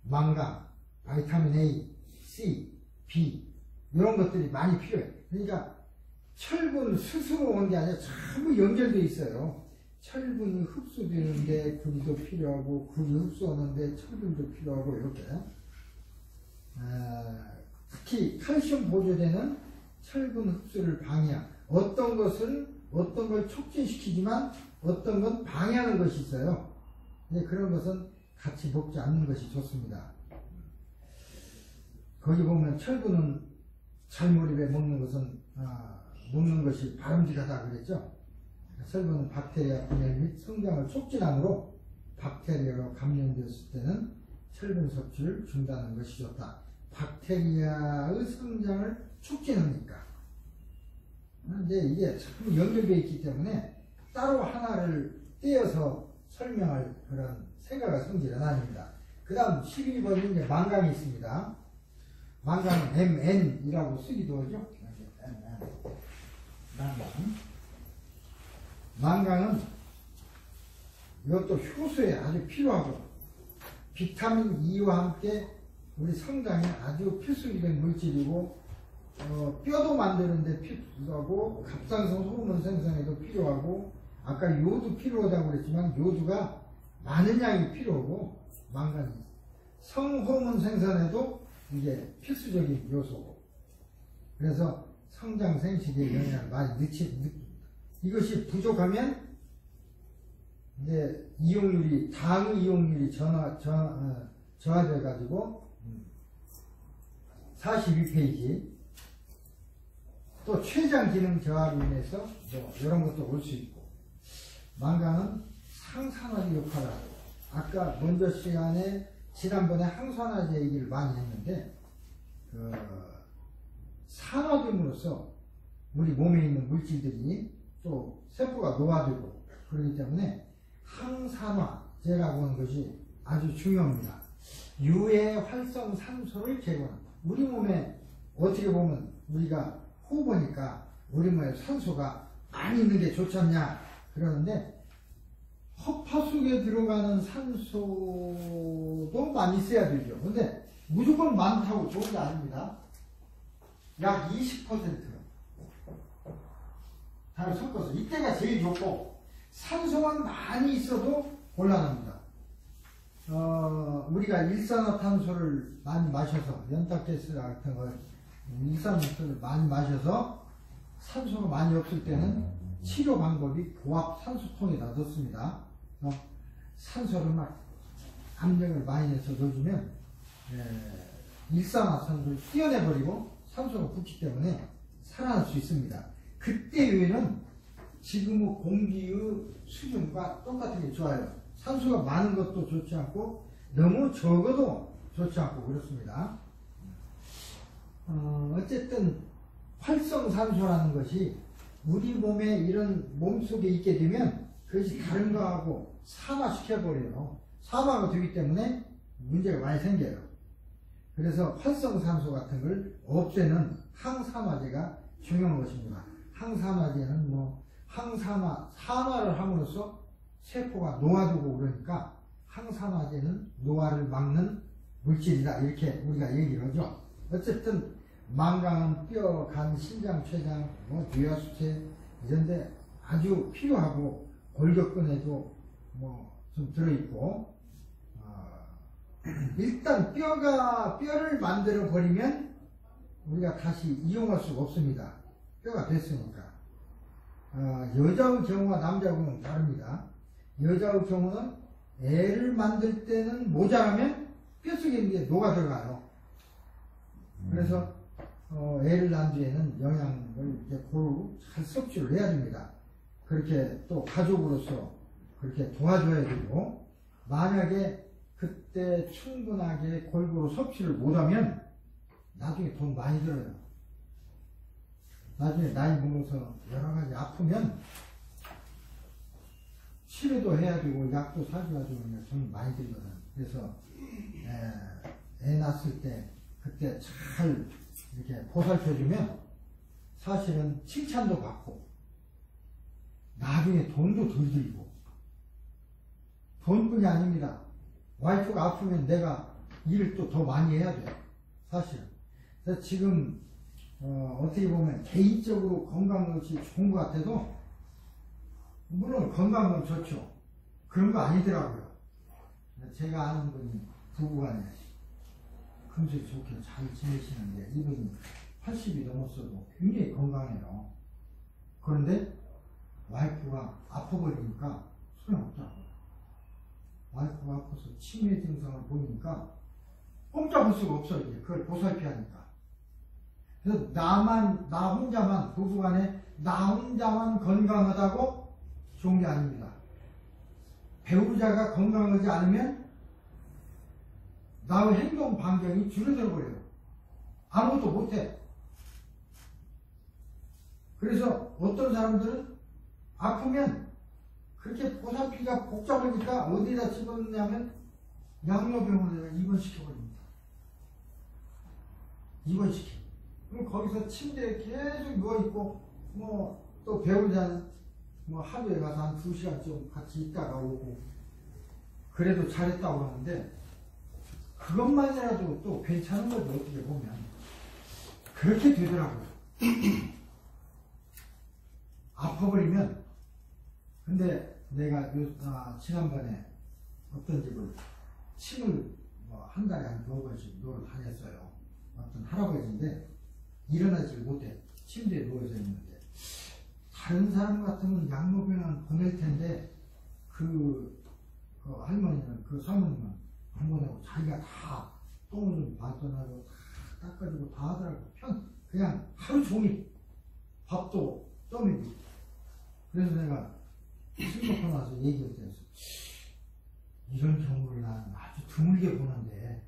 망간, 바이타민 A, C, B 이런 것들이 많이 필요해. 그러니까 철분 스스로 온 게 아니라 전부 연결되어 있어요. 철분이 흡수되는데 굴도 필요하고, 굴이 흡수하는데 철분도 필요하고, 이렇게. 특히 칼슘 보조제는 철분 흡수를 방해한, 어떤 걸 촉진시키지만 어떤 건 방해하는 것이 있어요. 근데 그런 것은 같이 먹지 않는 것이 좋습니다. 거기 보면 철분은 잘몰입에 먹는 것이 바람직하다 그랬죠. 철분은 박테리아 분열 및 성장을 촉진하므로 박테리아로 감염되었을 때는 철분 섭취를 중단하는 것이 좋다. 박테리아의 성장을 촉진하니까. 근데 이게 참 연결되어 있기 때문에 따로 하나를 떼어서 설명할 그런 생각을 성질은 아닙니다. 그 다음 12번이 이제 망강이 있습니다. 망강은 MN이라고 쓰기도 하죠. 망강은 이것도 효소에 아주 필요하고 비타민 E와 함께 우리 성장에 아주 필수적인 물질이고 뼈도 만드는데 필요하고 갑상선 호르몬 생성에도 필요하고 아까 요도 필요하다고 그랬지만 요도가 많은 양이 필요하고 망간이 성호르몬 생산에도 이게 필수적인 요소고 그래서 성장 생식에 영향을 많이 느낍니다. 이것이 부족하면 이제 이용률이 당 이용률이 저하돼 가지고 42페이지 또 췌장 기능 저하로 인해서 뭐 이런 것도 올 수 있고 망강은 항산화제 역할을 하고 아까 먼저 시간에 지난번에 항산화제 얘기를 많이 했는데 산화됨으로써 우리 몸에 있는 물질들이 또 세포가 노화되고 그렇기 때문에 항산화제라고 하는 것이 아주 중요합니다. 유해 활성 산소를 제거합니다. 우리 몸에 어떻게 보면 우리가 호흡하니까 우리 몸에 산소가 많이 있는 게 좋지 않냐 그러는데 허파 속에 들어가는 산소도 많이 있어야 되죠. 근데 무조건 많다고 좋은 게 아닙니다. 약 20% 잘 섞어서 이때가 제일 좋고 산소만 많이 있어도 곤란합니다. 우리가 일산화탄소를 많이 마셔서 연탄가스 같은 걸 일산화탄소를 많이 마셔서 산소가 많이 없을 때는 치료 방법이 고압 산소통에다 넣습니다. 산소를 막 압력을 많이 내서 넣어주면 일산화탄소를 띄어내버리고 산소가 붙기 때문에 살아날 수 있습니다. 그때 외에는 지금의 공기의 수준과 똑같은 게 좋아요. 산소가 많은 것도 좋지 않고 너무 적어도 좋지 않고 그렇습니다. 어쨌든 활성산소라는 것이 우리 몸에 이런 몸속에 있게 되면 그것이 다른 거하고 산화시켜버려요. 산화가 되기 때문에 문제가 많이 생겨요. 그래서 활성산소 같은 걸 없애는 항산화제가 중요한 것입니다. 항산화제는 산화를 함으로써 세포가 노화되고 그러니까 항산화제는 노화를 막는 물질이다 이렇게 우리가 얘기를 하죠. 어쨌든 망강은 뼈, 간, 신장, 췌장, 뇌하수체 이런데 아주 필요하고 골격근에도 좀 들어있고 일단 뼈를 만들어 버리면 우리가 다시 이용할 수가 없습니다. 뼈가 됐으니까. 여자의 경우와 남자의 경우는 다릅니다. 여자의 경우는 애를 만들 때는 모자라면 뼛속에 있는 게 녹아 들어가요. 그래서 애를 낳은 뒤에는 영양을 이제 고루 잘 섭취를 해야 됩니다. 그렇게 또 가족으로서 그렇게 도와줘야 되고 만약에 그때 충분하게 골고루 섭취를 못하면 나중에 돈 많이 들어요. 나중에 나이 먹어서 여러 가지 아프면 치료도 해야 되고 약도 사줘가지고 돈 많이 들거든. 그래서 애 낳았을 때 그때 잘 이렇게 보살펴주면 사실은 칭찬도 받고 나중에 돈도 덜 들고 돈뿐이 아닙니다. 와이프가 아프면 내가 일을 또 더 많이 해야 돼요. 사실은. 그래서 지금 어떻게 보면 개인적으로 건강 것이 좋은 것 같아도 물론 건강은 좋죠. 그런 거 아니더라고요. 제가 아는 분이 부부간에 금세 좋게 잘 지내시는데 이분이 80이 넘었어도 굉장히 건강해요. 그런데 와이프가 아파버리니까 소용없더라고요. 와이프가 아파서 치매 증상을 보이니까 꼼짝할 수가 없어요. 이제 그걸 보살피하니까. 그래서 나 혼자만, 부부간에 나 혼자만 건강하다고 좋은 게 아닙니다. 배우자가 건강하지 않으면 나의 행동 반경이 줄어들어 버려요. 아무것도 못해. 그래서 어떤 사람들은 아프면 그렇게 보살피기가 복잡하니까 어디다 집어넣냐면 양로병원에 입원시켜버립니다. 입원시켜. 그럼 거기서 침대에 계속 누워있고, 뭐, 또 배우자는 뭐 하루에 가서 한 2시간 좀 같이 있다가 오고, 그래도 잘했다고 하는데, 그것만이라도 또 괜찮은 거죠, 어떻게 보면. 그렇게 되더라고요. 아파버리면, 근데 내가 지난번에 어떤 집을 침을 뭐 한 달에 한 2번씩 노를 다녔어요. 어떤 할아버지인데 일어나질 못해. 침대에 누워서 있는데 다른 사람 같으면 양로병원 보낼 텐데 그 할머니는, 그 사모님은 안 보내고 자기가 다 똥을 발전하고 다 닦아주고 다 하더라고. 그냥 하루 종일 밥도 떠먹이고. 그래서 내가 술 먹고 나서 얘기했어요. 이런 경우를 난 아주 드물게 보는데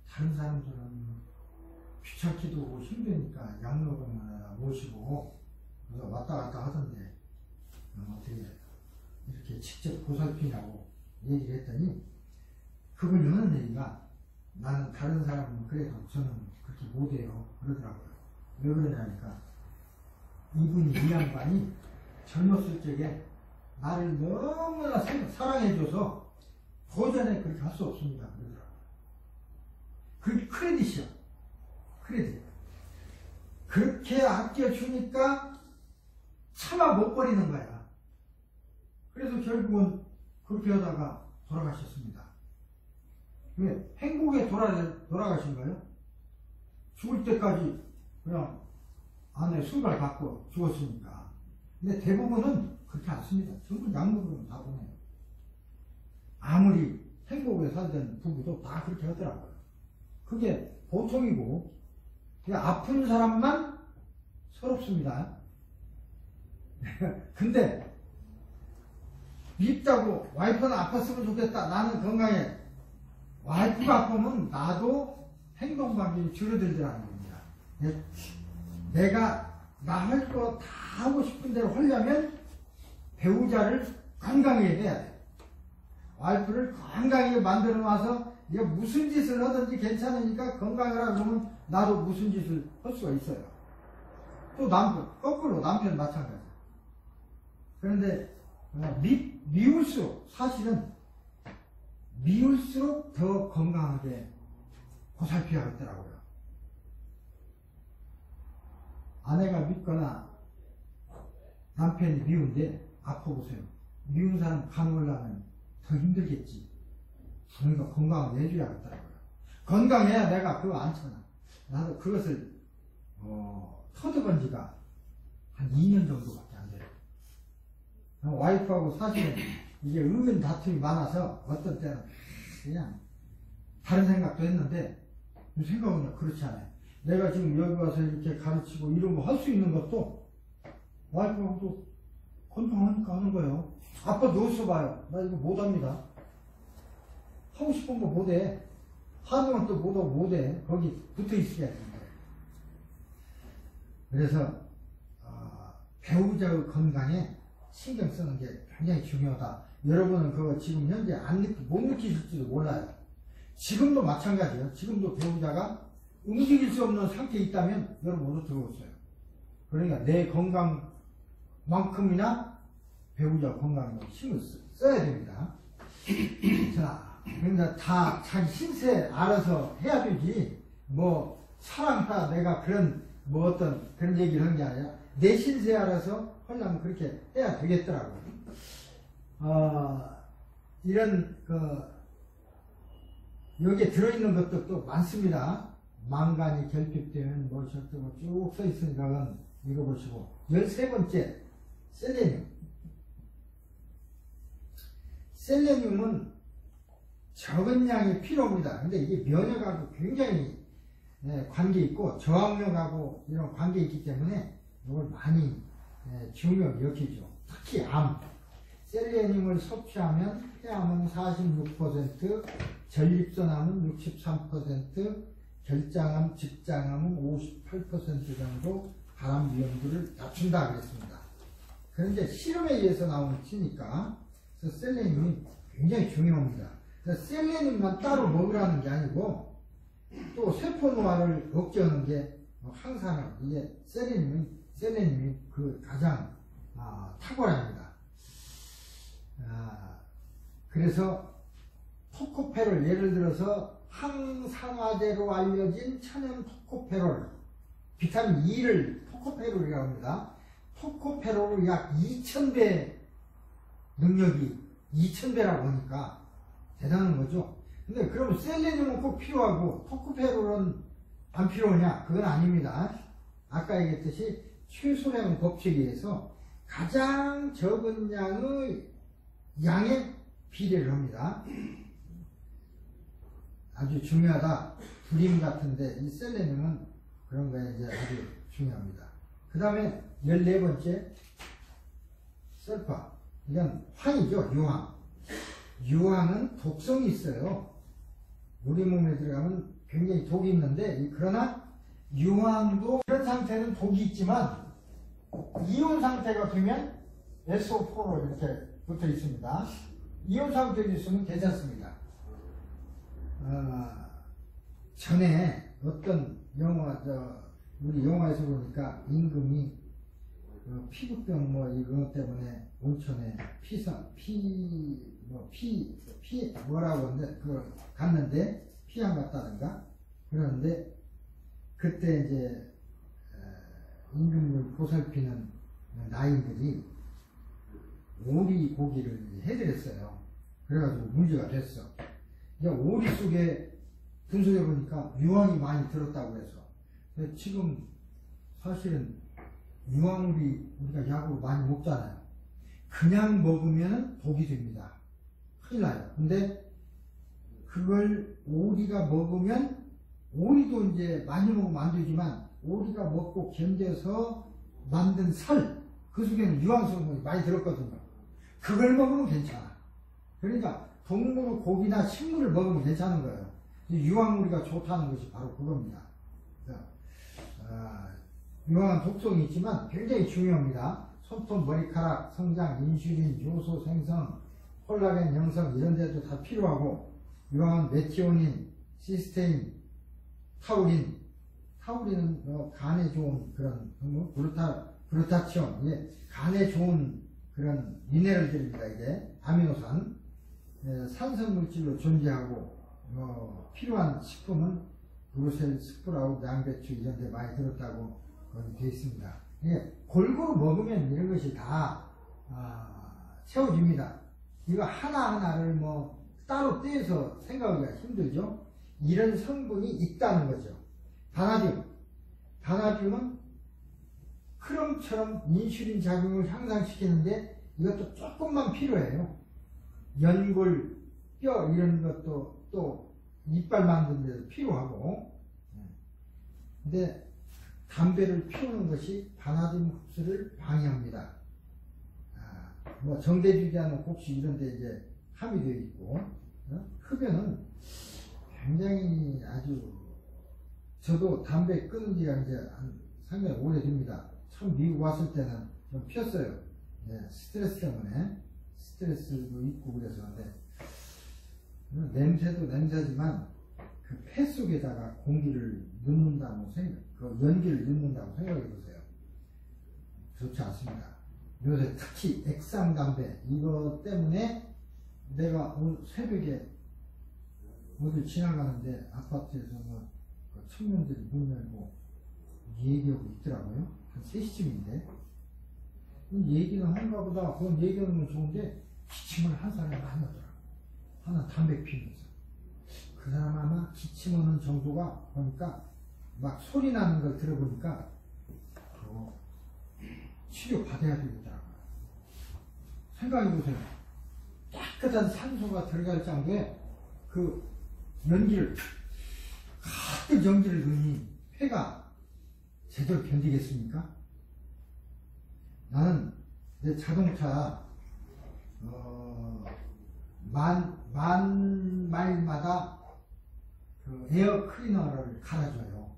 다른 사람들은 귀찮기도 하고 힘드니까 양로병원에 모시고 그래서 왔다 갔다 하던데 어떻게 이렇게 직접 보살피냐고 얘기를 했더니 그분이 하는 얘기가 나는 다른 사람은 그래도 저는 그렇게 못해요 그러더라고요. 왜 그러냐니까 이분이 이 양반이 젊었을 적에 나를 너무나 사랑해줘서 도전에 그렇게 할 수 없습니다 그러더라고요. 그게 크레딧이야. 크레딧. 그렇게 아껴주니까 차마 못 버리는 거야. 그래서 결국은 그렇게 하다가 돌아가셨습니다. 왜? 행복에 돌아가신 거예요? 죽을 때까지 그냥 안에 술발 갖고 죽었으니까. 근데 대부분은 그렇게 않습니다. 전부 양로병원 다 보내요. 아무리 행복에 살던 부부도 다 그렇게 하더라고요. 그게 보통이고, 그냥 아픈 사람만 서럽습니다. 근데 밉다고 와이프는 아팠으면 좋겠다. 나는 건강해. 와이프가 아프면 나도 행동 반경이 줄어들더라는 겁니다. 내가 나 할 거 다 하고 싶은 대로 하려면 배우자를 건강하게 해야 돼. 와이프를 건강하게 만들어 놔서 네가 무슨 짓을 하든지 괜찮으니까 건강하라 그러면 나도 무슨 짓을 할 수가 있어요. 또 거꾸로 남편 마찬가지. 그런데 미울수록 사실은 미울수록 더 건강하게 보살펴야겠더라고요. 아내가 밉거나 남편이 미운데 아파보세요. 미운 사람 가누려면 더 힘들겠지. 그러니까 건강을 내줘야겠더라고요. 건강해야 내가 그거 안 참아. 나도 그것을 터득한 지가 한 2년 정도밖에 안 돼요. 와이프하고 사실은 이게 의견 다툼이 많아서 어떤 때는 그냥 다른 생각도 했는데 생각은 그렇지 않아요. 내가 지금 여기 와서 이렇게 가르치고 이런 거 할 수 있는 것도 와이프하고도 건강하니까 하는 거예요. 아빠 누워서 봐요. 나 이거 못합니다. 하고 싶은 거 못해. 하는 것도 못해. 거기 붙어 있어야 되는 거예요. 그래서 배우자의 건강에 신경 쓰는 게 굉장히 중요하다. 여러분은 그거 지금 현재 못 느끼실지도 몰라요. 지금도 마찬가지예요. 지금도 배우자가 움직일 수 없는 상태에 있다면 여러분 어디 들어오세요. 그러니까 내 건강만큼이나 배우자 건강에 힘을 써야 됩니다. 자, 그러니까 다 자기 신세 알아서 해야 되지. 뭐 사랑하라 내가 그런 뭐 어떤 그런 얘기를 한 게 아니라 내 신세 알아서 하려면 그렇게 해야 되겠더라고요. 이런 여기에 들어있는 것도 또 많습니다. 망간이 결핍되면 무엇이었다고 쭉 써있으니까 읽어보시고 13번째 셀레늄 셀레늄은 적은 양이 필요합니다. 근데 이게 면역하고 굉장히 관계 있고 저항력하고 이런 관계 있기 때문에 이걸 많이 중요하게 여기죠. 특히 암. 셀레늄을 섭취하면 폐암은 46%, 전립선암은 63%, 결장암, 직장암은 58% 정도 발암 위험도를 낮춘다 그랬습니다. 그런데 실험에 의해서 나오는 치니까 그래서 셀레늄이 굉장히 중요합니다. 그래서 셀레늄만 따로 먹으라는 게 아니고 또 세포 노화를 억제하는 게 항산화, 이게 셀레늄이 그 가장 탁월합니다. 그래서 토코페롤, 예를 들어서 항산화제로 알려진 천연 토코페롤, 비타민 E를 토코페롤이라고 합니다. 토코페롤을 약 2000배 능력이 2000배라고 하니까 대단한 거죠. 근데 그러면 셀레늄은 꼭 필요하고 토코페롤은 안 필요하냐? 그건 아닙니다. 아까 얘기했듯이 최소량 법칙에 의해서 가장 적은 양의 비례를 합니다. 아주 중요하다. 불임 같은데 이 셀레늄은 그런 거에 이제 아주 중요합니다. 그 다음에 14번째 설파. 이건 황이죠. 유황. 유황은 독성이 있어요. 우리 몸에 들어가면 굉장히 독이 있는데 그러나 유황도 이런 상태는 독이 있지만 이온 상태가 되면 SO4로 이렇게 붙어 있습니다. 이온 상태에 있으면 괜찮습니다. 전에 어떤 우리 영화에서 보니까 임금이 피부병 이거 때문에 온천에 뭐라고 하는데 갔는데 피안 갔다든가 그러는데 그때 이제 임금을 보살피는 나인들이 오리 고기를 해드렸어요. 그래가지고 문제가 됐어. 오리 속에 분석해 보니까 유황이 많이 들었다고 해서. 근데 지금 사실은 유황오리 우리가 약으로 많이 먹잖아요. 그냥 먹으면 독이 됩니다. 큰일 나요. 근데 그걸 오리가 먹으면 오리도 이제 많이 먹으면 안 되지만 오리가 먹고 견뎌서 만든 살, 그 속에는 유황성분이 많이 들었거든요. 그걸 먹으면 괜찮아. 그러니까 동물, 고기나 식물을 먹으면 괜찮은 거예요. 유황오리가 좋다는 것이 바로 그겁니다. 유황은 독성이 있지만 굉장히 중요합니다. 손톱, 머리카락, 성장, 인슐린, 요소 생성, 콜라겐 형성 이런 데도 다 필요하고 유황은 메티오닌, 시스테인, 타우린은 간에 좋은 그런 글루타치온, 이게 간에 좋은 그런 미네랄들입니다. 이게 아미노산, 산성물질로 존재하고 필요한 식품은 브루셀 스프라웃, 양배추 이런 데 많이 들었다고 되어 있습니다. 골고루 먹으면 이런 것이 다 채워집니다. 이거 하나하나를 따로 떼서 생각하기가 힘들죠. 이런 성분이 있다는 거죠. 바나듐은 크롬처럼 인슐린 작용을 향상시키는데 이것도 조금만 필요해요. 연골, 뼈 이런 것도 또 이빨 만드는 데도 필요하고. 근데 담배를 피우는 것이 바나듐 흡수를 방해합니다. 정제주기하는 곡식 이런 데 이제 함유되어 있고, 흡연은 굉장히 아주, 저도 담배 끊은 지가 이제 상당히 오래됩니다. 처음 미국 왔을 때는 좀 피웠어요. 스트레스 때문에. 스트레스도 있고 그래서. 근데 냄새도 냄새지만 그 폐 속에다가 공기를 넣는다고 그 연기를 넣는다고 생각해 보세요. 좋지 않습니다. 요새 특히 액상담배 이거 때문에 내가 오늘 새벽에 어딜 지나가는데 아파트에서 청년들이 문 열고 얘기하고 있더라고요. 한 3시쯤인데 얘기는 한가 보다. 그건 얘기하는 건 좋은데 기침을 한 사람이 많이 하더라고요. 하나 담배 피우면서. 그 사람 아마 기침하는 정도가 보니까 막 소리 나는 걸 들어보니까 치료 받아야 되겠더라고요. 생각해보세요. 딱 깨끗한 산소가 들어갈 정도에 그 연기를, 가득 연기를 넣으니 폐가 제대로 견디겠습니까? 나는 내 자동차 만 마일마다 그 에어 클리너를 갈아줘요.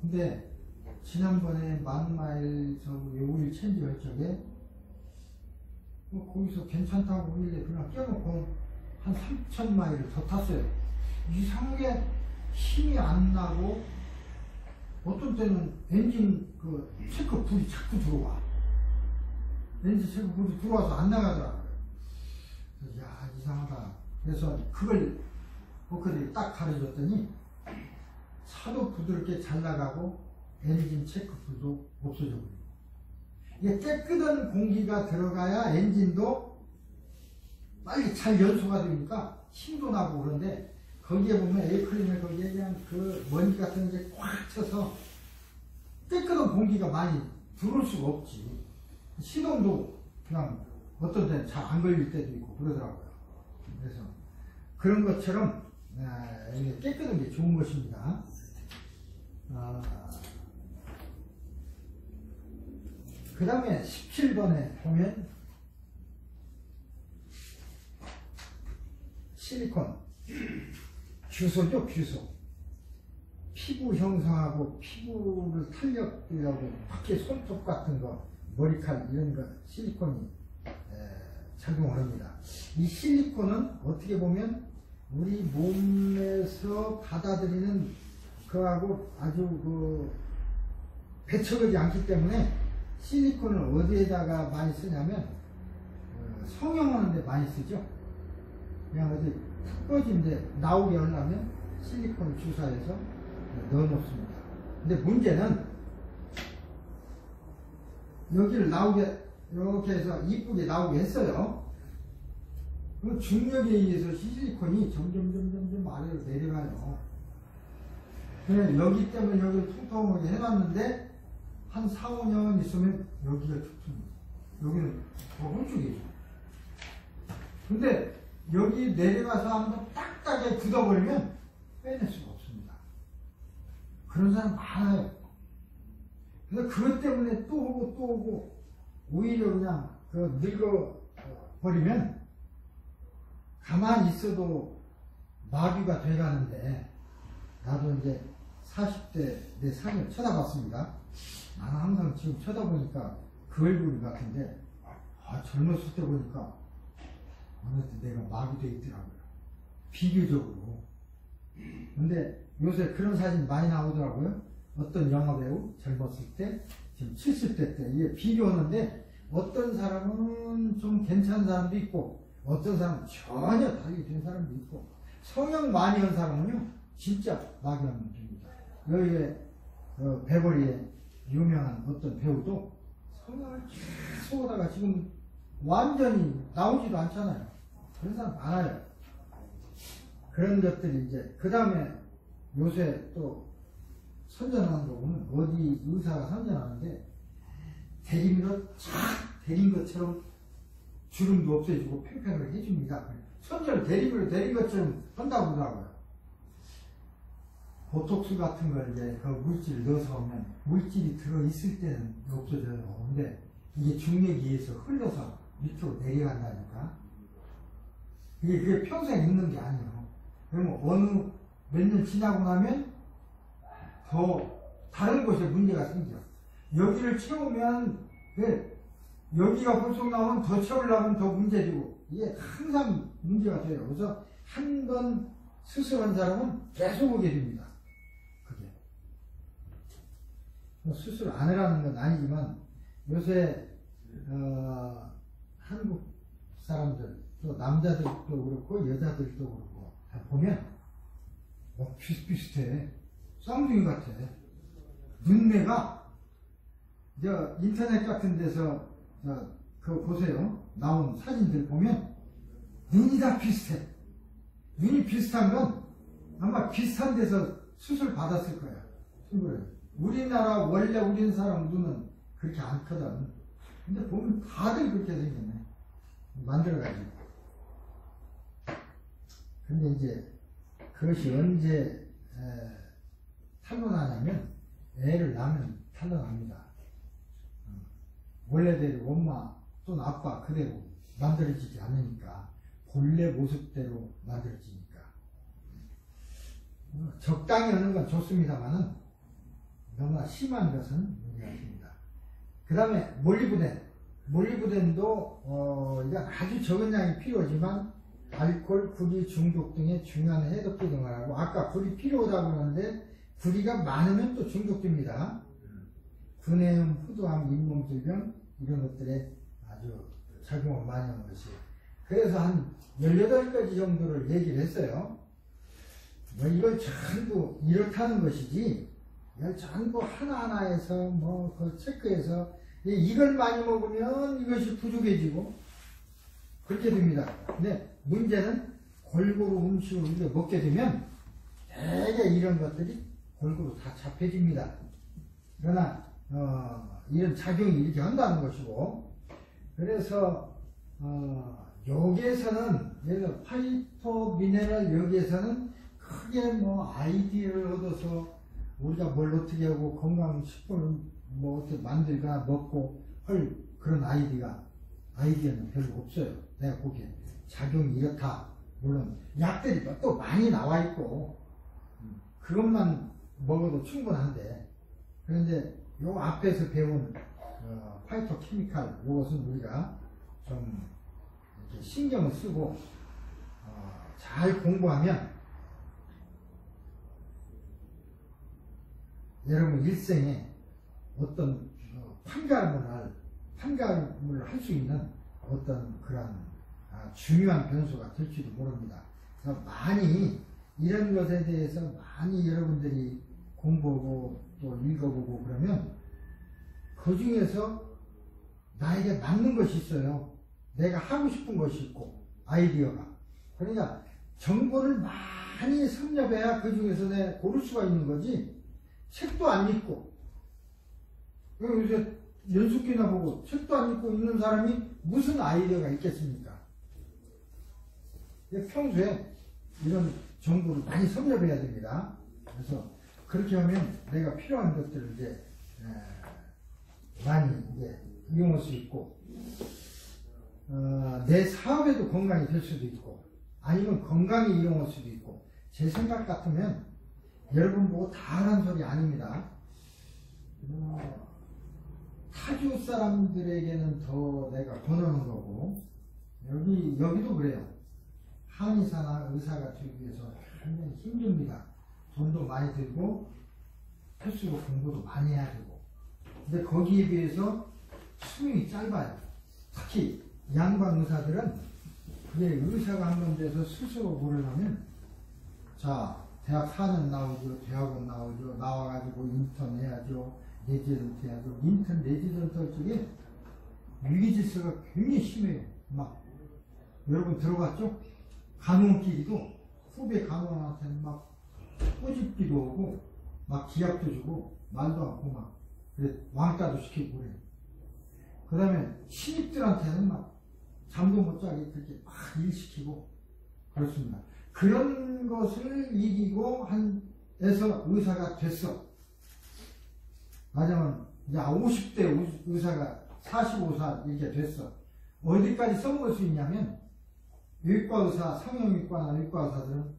근데 지난번에 만 마일 저 오일 체인지 할 적에 거기서 괜찮다고 하길래 그냥 껴놓고 한 3,000마일을 더 탔어요. 이상하게 힘이 안 나고 어떤 때는 엔진 그 체크 불이 자꾸 들어와. 엔진 체크 불이 들어와서 안 나가더라고요. 야, 이상하다. 그래서 그걸 워커들이 딱 가르쳐줬더니 차도 부드럽게 잘 나가고 엔진 체크 불도 없어져 버려요. 이게 깨끗한 공기가 들어가야 엔진도 빨리 잘 연소가 되니까 힘도 나고. 그런데 거기에 보면 에어클리너 거기에 그냥 그 먼지 같은 게 꽉 차서 깨끗한 공기가 많이 들어올 수가 없지. 시동도 그냥 어떤 데는 잘 안 걸릴 때도 있고 그러더라고요. 그래서 그런 것처럼 깨끗한 게 좋은 것입니다. 그 다음에 17번에 보면 실리콘 규소죠. 규소. 피부 형성하고 피부를 탄력하고 밖에 손톱 같은 거, 머리칼 이런 거 실리콘이 작용을 합니다. 이 실리콘은 어떻게 보면 우리 몸에서 받아들이는 그하고 아주 그 배척하지 않기 때문에 실리콘을 어디에다가 많이 쓰냐면 성형하는 데 많이 쓰죠. 그냥 어디 툭 꺼진데 나오게 하려면 실리콘을 주사해서 넣어 놓습니다. 근데 문제는 여기를 나오게 이렇게 해서 이쁘게 나오게 했어요. 그 중력에 의해서 실리콘이 점점 아래로 내려가요. 그냥 여기 때문에 여기를 통통하게 해놨는데 한 4, 5년 있으면 여기가 툭툭, 여기는 더 홀쭉해져. 근데 여기 내려가서 한번 딱딱하게 굳어버리면 빼낼 수가 없습니다. 그런 사람 많아요. 그래서 그것 때문에 또 오고 또 오고 오히려 그냥 늙어버리면 가만히 있어도 마비가 돼가는데, 나도 이제 40대 내 삶을 쳐다봤습니다. 나는 항상 지금 쳐다보니까 그 얼굴 같은데, 젊었을 때 보니까 어느 때 내가 마비돼 있더라고요. 비교적으로. 근데 요새 그런 사진 많이 나오더라고요. 어떤 영화배우 젊었을 때, 지금 70대 때, 이게 비교하는데 어떤 사람은 좀 괜찮은 사람도 있고 어떤 사람은 전혀 달리 된 사람도 있고, 성형 많이 한 사람은요 진짜 마비하면 됩니다. 여기에 베버리에 유명한 어떤 배우도 성형을 계속 하다가 지금 완전히 나오지도 않잖아요. 그런 사람 많아요. 그런 것들이 이제 그 다음에 요새 또 선전하는 거 보면 어디 의사가 선전하는데 대림으로 착 대린 것처럼 주름도 없애주고 팽팽을 해줍니다. 선전을 대림으로 대린 것처럼 한다고 그러더라고요. 보톡스 같은 걸 이제 그 물질을 넣어서 하면 물질이 들어있을 때는 없어져요. 근데 이게 중력에 의해서 흘러서 밑으로 내려간다니까. 그게 평생 있는 게 아니에요. 그러면 어느 몇 년 지나고 나면 더 다른 곳에 문제가 생겨. 여기를 채우면 여기가 벌써 나오면 더 채우려면 더 문제지고, 이게 항상 문제가 돼요. 그래서 한 번 수술한 사람은 계속 오게 됩니다. 그게 수술 안 하라는 건 아니지만 요새 한국 사람들 또 남자들도 그렇고 여자들도 그렇고 다 보면 비슷비슷해. 쌍둥이 같아. 눈매가 인터넷 같은 데서 그거 보세요. 나온 사진들 보면 눈이 다 비슷해. 눈이 비슷한 건 아마 비슷한 데서 수술 받았을 거야. 우리나라 원래 우리 사람 눈은 그렇게 않거든. 근데 보면 다들 그렇게 생겼네. 만들어가지고. 근데 이제 그것이 언제 탄로나냐면 애를 낳으면 탄로납니다. 원래대로 엄마 또는 아빠 그대로 만들어지지 않으니까 본래 모습대로 만들어지니까 적당히 하는 건 좋습니다만은 너무나 심한 것은 문제가 있습니다. 그 다음에 몰리브덴도 이건 아주 적은 양이 필요하지만 알코올, 구리 중독 등의 중요한 해독 기능을 하고 아까 구리 필요하다고 하는데 구리가 많으면 또 중독됩니다. 구내염, 후두암, 잇몸질병 이런 것들에 아주 작용을 많이 하는 것이에요. 그래서 한 18가지 정도를 얘기를 했어요. 뭐 이걸 전부 이렇다는 것이지 이걸 전부 하나하나에서 그 체크해서 이걸 많이 먹으면 이것이 부족해지고 그렇게 됩니다. 근데 문제는 골고루 음식을 우리가 먹게 되면 대개 이런 것들이 골고루 다 잡혀집니다. 그러나 이런 작용이 이렇게 한다는 것이고 그래서 여기에서는 예를 들어 파이토 미네랄 여기에서는 크게 뭐 아이디어를 얻어서 우리가 뭘 어떻게 하고 건강식품을 뭐 어떻게 만들거나 먹고 할 그런 아이디어는 별로 없어요. 내가 보기엔 작용이 이렇다. 물론 약들이 또 많이 나와 있고 그것만 먹어도 충분한데 그런데 요 앞에서 배운 파이토케미칼 요것은 우리가 좀 이렇게 신경을 쓰고 잘 공부하면 여러분 일생에 어떤 판가름을 할 수 있는 어떤 그런 중요한 변수가 될지도 모릅니다. 그래서 많이 이런 것에 대해서 많이 여러분들이 공부하고 또 읽어보고 그러면 그 중에서 나에게 맞는 것이 있어요. 내가 하고 싶은 것이 있고 아이디어가. 그러니까 정보를 많이 섭렵해야 그 중에서 내가 고를 수가 있는 거지 책도 안 읽고 요새 연습기나 보고 책도 안 읽고 있는 사람이 무슨 아이디어가 있겠습니까? 평소에 이런 정보를 많이 섭렵해야 됩니다. 그래서 그렇게 하면 내가 필요한 것들을 이제 많이 이제 이용할 수 있고 내 사업에도 건강이 될 수도 있고 아니면 건강에 이용할 수도 있고 제 생각 같으면 여러분 보고 다 하는 소리 아닙니다. 타주 사람들에게는 더 내가 권하는 거고 여기도 그래요. 한의사나 의사가 되기 위해서 굉장히 힘듭니다. 돈도 많이 들고 할수록 공부도 많이 해야 되고 근데 거기에 비해서 수명이 짧아요. 특히 양반 의사들은 그게 의사가 한 번 돼서 스스로 고르려면 자 대학 4년 나오죠. 대학원 나오죠. 나와가지고 인턴 해야죠. 레지던트 해야죠. 인턴 레지던트 할 적에 위기질서가 굉장히 심해요. 막 여러분 들어봤죠? 간호끼리도 후배 간호한테는 막 꼬집기도 하고 막 기약도 주고 말도 않고 막 그래 왕따도 시키고 그래요. 그 다음에 신입들한테는 막 잠도 못 자게 그렇게 막 일시키고 그렇습니다. 그런 것을 이기고 해서 의사가 됐어. 마지막은 이제 50대 의사가 45살 이렇게 됐어. 어디까지 써먹을 수 있냐면 외과 의사, 성형외과나 외과 의사들은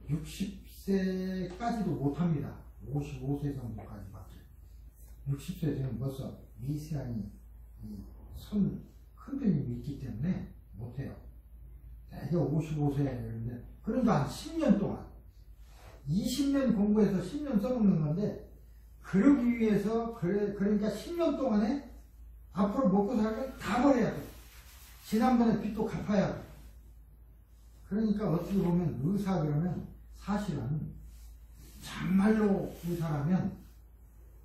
60세까지도 못합니다. 55세 정도까지밖에. 60세 되면 벌써 미세한 손 흔들림이 있기 때문에 못해요. 대개 55세인데 그러니까 한 10년 동안 20년 공부해서 10년 써먹는 건데 그러기 위해서 그러니까 10년 동안에 앞으로 먹고 살 건 다 버려야 돼. 지난번에 빚도 갚아야 돼. 그러니까 어떻게 보면 의사 그러면 사실은 정말로 의사라면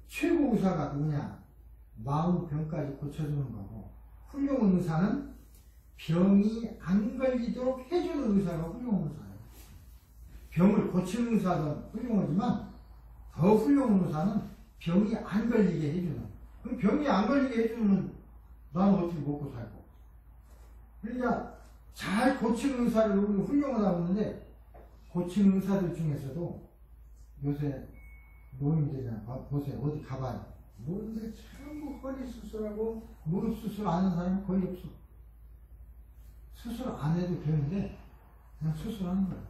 최고 의사가 누구냐? 마음 병까지 고쳐주는 거고 훌륭한 의사는 병이 안 걸리도록 해주는 의사가 훌륭한 의사예요. 병을 고치는 의사도 훌륭하지만 더 훌륭한 의사는 병이 안 걸리게 해주는. 병이 안 걸리게 해주면 나는 어떻게 먹고 살고. 그러니까 잘 고치는 의사를 우리 훌륭하다고 하는데, 고치는 의사들 중에서도 요새 노인들이나 보세요. 어디 가봐요. 노인들 전부 허리 수술하고 무릎 수술 안 하는 사람이 거의 없어. 수술 안 해도 되는데 그냥 수술하는 거야.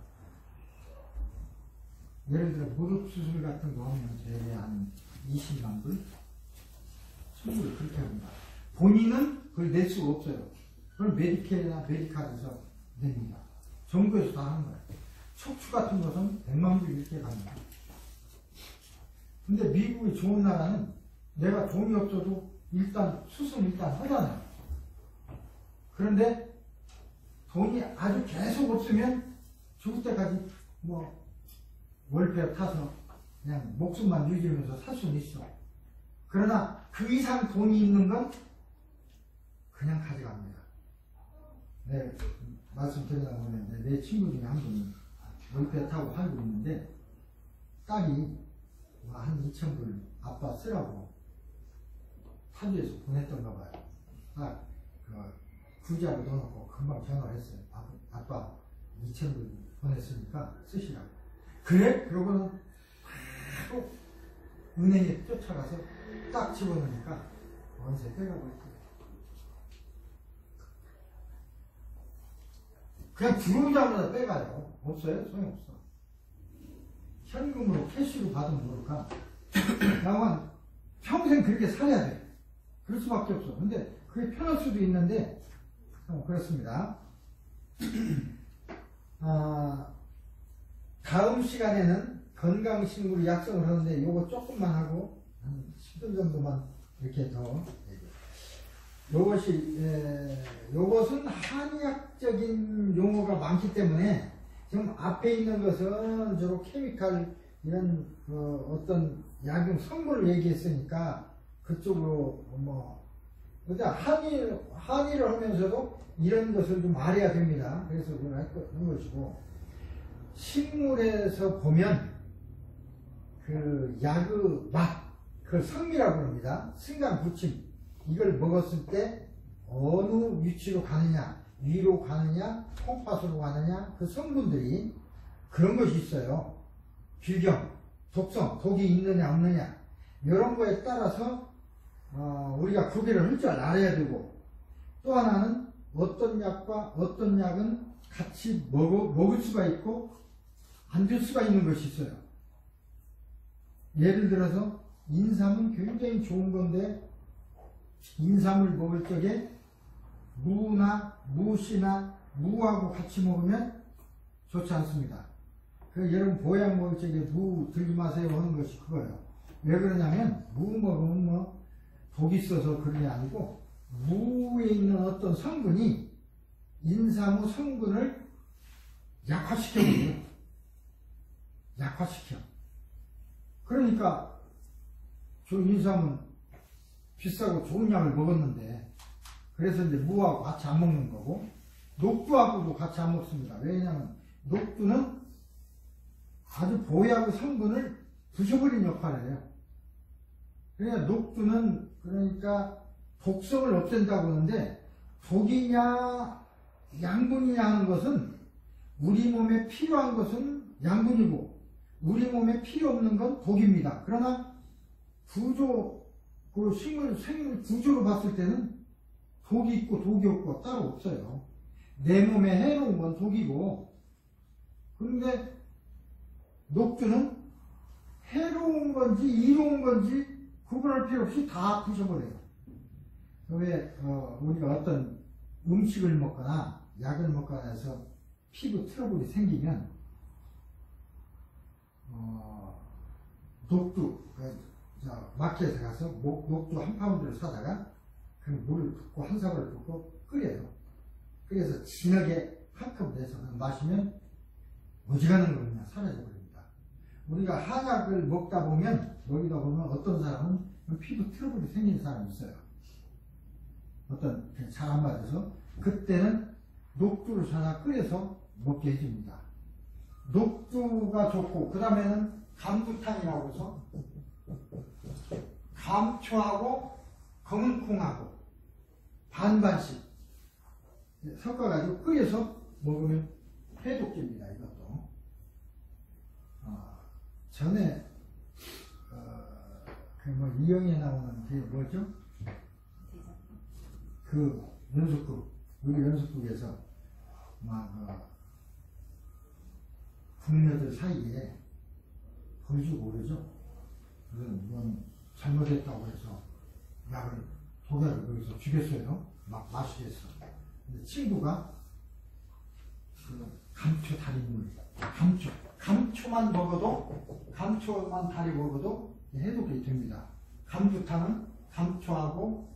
예를 들어 무릎 수술 같은 거 하면 대개 한 20만 불? 수술을 그렇게 합니다. 본인은 그걸 낼 수가 없어요. 그걸 메디케이나 메디칼에서 냅니다. 정부에서 다 하는 거예요. 척추 같은 것은 100만 불 이렇게 갑니다. 근데 미국이 좋은 나라는 내가 돈이 없어도 일단 수술 일단 하잖아요. 그런데 돈이 아주 계속 없으면 죽을 때까지 뭐 월페어 타서 그냥 목숨만 유지하면서 살 수는 있어. 그러나 그 이상 돈이 있는 건 그냥 가져갑니다. 네, 말씀드리려고 하는데 내 친구 중에 한 분이 월페어 타고 살고 있는데 딸이 한 2,000불 아빠 쓰라고 타주에서 보냈던가 봐요. 딱 구자로 넣어놓고 금방 전화를 했어요. 아빠 2,000불 보냈으니까 쓰시라고. 그래? 그러고는 바로 은행에 쫓아가서 딱 집어넣으니까 원세 빼가고 있고. 그냥 들어오자마자 빼가요. 없어요? 소용없어. 현금으로 캐시로 받으면 모를까? 나만 평생 그렇게 살아야 돼. 그럴 수밖에 없어. 근데 그게 편할 수도 있는데 그렇습니다. 다음 시간에는 건강신고를 약속을 하는데 요거 조금만 하고 한 10분 정도만 이렇게 더 요것은 한의학적인 용어가 많기 때문에 지금 앞에 있는 것은 주로 케미칼 이런 어떤 약용 성분을 얘기했으니까 그쪽으로 한의를 하면서도 이런 것을 좀 알아야 됩니다. 그래서 그걸 한 것이고, 식물에서 보면 그 약의 맛, 그걸 성미라고 합니다. 승강 부침, 이걸 먹었을 때 어느 위치로 가느냐, 위로 가느냐, 콩팥으로 가느냐, 그 성분들이 그런 것이 있어요. 빌경, 독성, 독이 있느냐 없느냐, 이런 거에 따라서 우리가 구별을 할 줄 알아야 되고, 또 하나는 어떤 약과 어떤 약은 같이 먹을 수가 있고 안 줄 수가 있는 것이 있어요. 예를 들어서 인삼은 굉장히 좋은 건데, 인삼을 먹을 적에 무씨나 무하고 같이 먹으면 좋지 않습니다. 여러분 보약 먹을 적에 무 들지 마세요 하는 것이 그거예요. 왜 그러냐면 무 먹으면 독이 있어서 그런 게 아니고, 무에 있는 어떤 성분이 인삼의 성분을 약화시켜버려요. 약화시켜. 그러니까 저 인삼은 비싸고 좋은 약을 먹었는데, 그래서 이제 무하고 같이 안 먹는 거고, 녹두하고도 같이 안 먹습니다. 왜냐하면 녹두는 아주 보약의 성분을 부셔버린 역할을 해요. 그러니까 녹두는 그러니까 독성을 없앤다고 하는데, 독이냐 양분이냐 하는 것은 우리 몸에 필요한 것은 양분이고 우리 몸에 필요 없는 건 독입니다. 그러나 구조, 그 생물 구조로 봤을 때는 독이 있고 독이 없고 따로 없어요. 내 몸에 해로운 건 독이고, 그런데 녹두는 해로운 건지 이로운 건지 구분할 필요 없이 다 부셔버려요. 왜 우리가 어떤 음식을 먹거나 약을 먹거나 해서 피부 트러블이 생기면 녹두, 마켓에 가서 녹두 한 파운드를 사다가 그 물을 붓고 한 사발을 붓고 끓여요. 그래서 진하게 한 컵 내서 마시면 어지간한 거 그냥 사라져버립니다. 우리가 한약을 먹다 보면 어떤 사람은 피부 트러블이 생기는 사람이 있어요. 잘 안 맞아서 그때는 녹두를 사다 끓여서 먹게 해줍니다. 녹두가 좋고, 그 다음에는 감부탕이라고 해서 감초하고 검은콩하고 반반씩 섞어가지고 끓여서 먹으면 해독제입니다. 이것도. 전에 뭐 이영에 나오는 게 뭐죠? 그 연속극, 우리 연속극에서 막 국녀들 사이에 벌주고 그러죠. 이건 잘못했다고 해서 약을 독약을 거기서 죽였어요. 막 마시겠어. 근데 친구가 그 감초 달인물, 감초만 먹어도, 감초만 달이 먹어도 해독이 됩니다. 감주탕은 감초하고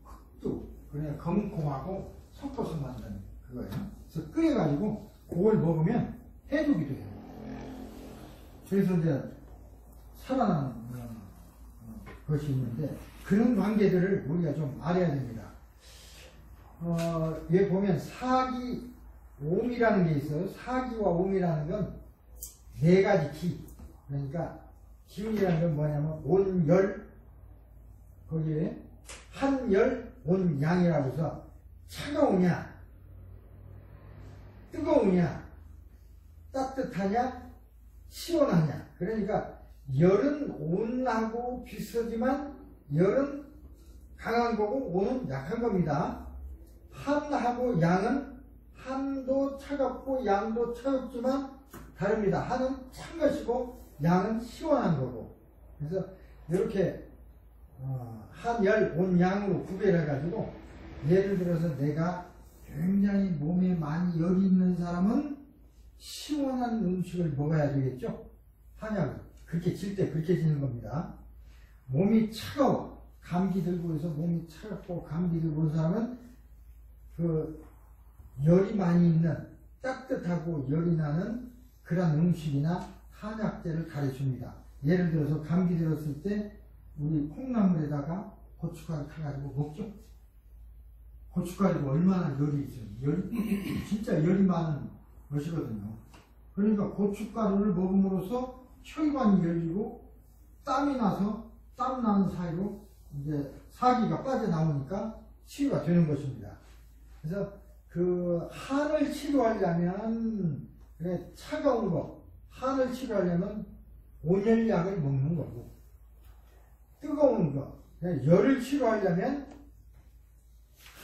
흑두, 그냥 검은콩하고 섞어서 만든 그거예요. 그래서 끓여가지고 그걸 먹으면 해독이 돼요. 그래서 이제 살아나는 것이 있는데, 그런 관계들을 우리가 좀 알아야 됩니다. 여기 보면 사기, 옴이라는 게 있어요. 사기와 옴이라는 건 네 가지 기. 그러니까 기운이라는 건 뭐냐면 온열, 거기에 한열, 온양이라고 해서 차가우냐, 뜨거우냐, 따뜻하냐, 시원하냐. 그러니까 열은 온하고 비슷하지만 열은 강한 거고 온은 약한 겁니다. 한하고 양은 한도 차갑고 양도 차갑지만 다릅니다. 한은 찬 것이고 양은 시원한 거고. 그래서 이렇게 한열, 온양으로 구별해 가지고, 예를 들어서 내가 굉장히 몸에 많이 열이 있는 사람은 시원한 음식을 먹어야 되겠죠. 한약 그렇게 질 때 그렇게 지는 겁니다. 몸이 차가워, 감기 들고 해서 몸이 차갑고 감기 들고 온 사람은 그 열이 많이 있는, 따뜻하고 열이 나는 그런 음식이나 한약재를 가르칩니다. 예를 들어서 감기 들었을 때 우리 콩나물에다가 고춧가루 타가지고 먹죠. 고춧가루가 얼마나 열이 있어요. 진짜 열이 많은 것이거든요. 그러니까 고춧가루를 먹음으로써 혈관이 열리고 땀이 나서 땀 나는 사이로 이제 사기가 빠져나오니까 치유가 되는 것입니다. 그래서 그 한을 치료하려면, 그래 차가운 거, 한을 치료하려면 온열약을 먹는 거고, 뜨거운 거, 열을 치료하려면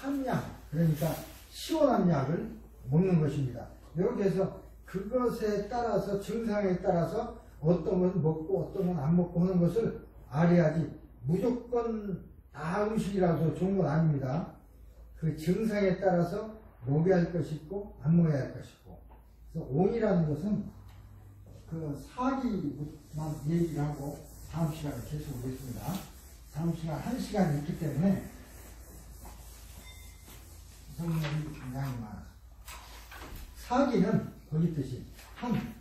한약, 그러니까 시원한 약을 먹는 것입니다. 이렇게 해서 그것에 따라서, 증상에 따라서 어떤 건 먹고 어떤 건 안 먹고 하는 것을 알아야지, 무조건 다 음식이라서 좋은 건 아닙니다. 그 증상에 따라서 먹어야 할 것이 있고 안 먹어야 할 것이 있고. 그래서 온이라는 것은 그 사기만 얘기를 하고 다음 시간에 계속 오겠습니다. 다음 시간 1시간이 있기 때문에 성령이 굉장히 많아서. 사기는 거기 뜻이 한은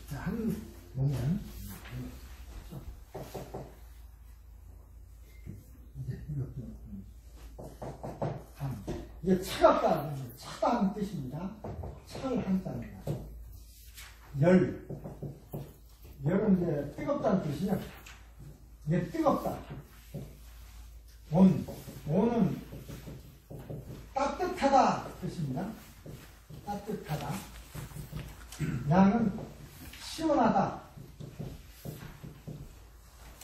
한 보면 이게 차갑다, 차다는 뜻입니다. 차를 한다입니다. 열은 이제 뜨겁다는 뜻이냐? 이게 뜨겁다. 온은 따뜻하다 뜻입니다. 따뜻하다. 양은 시원하다.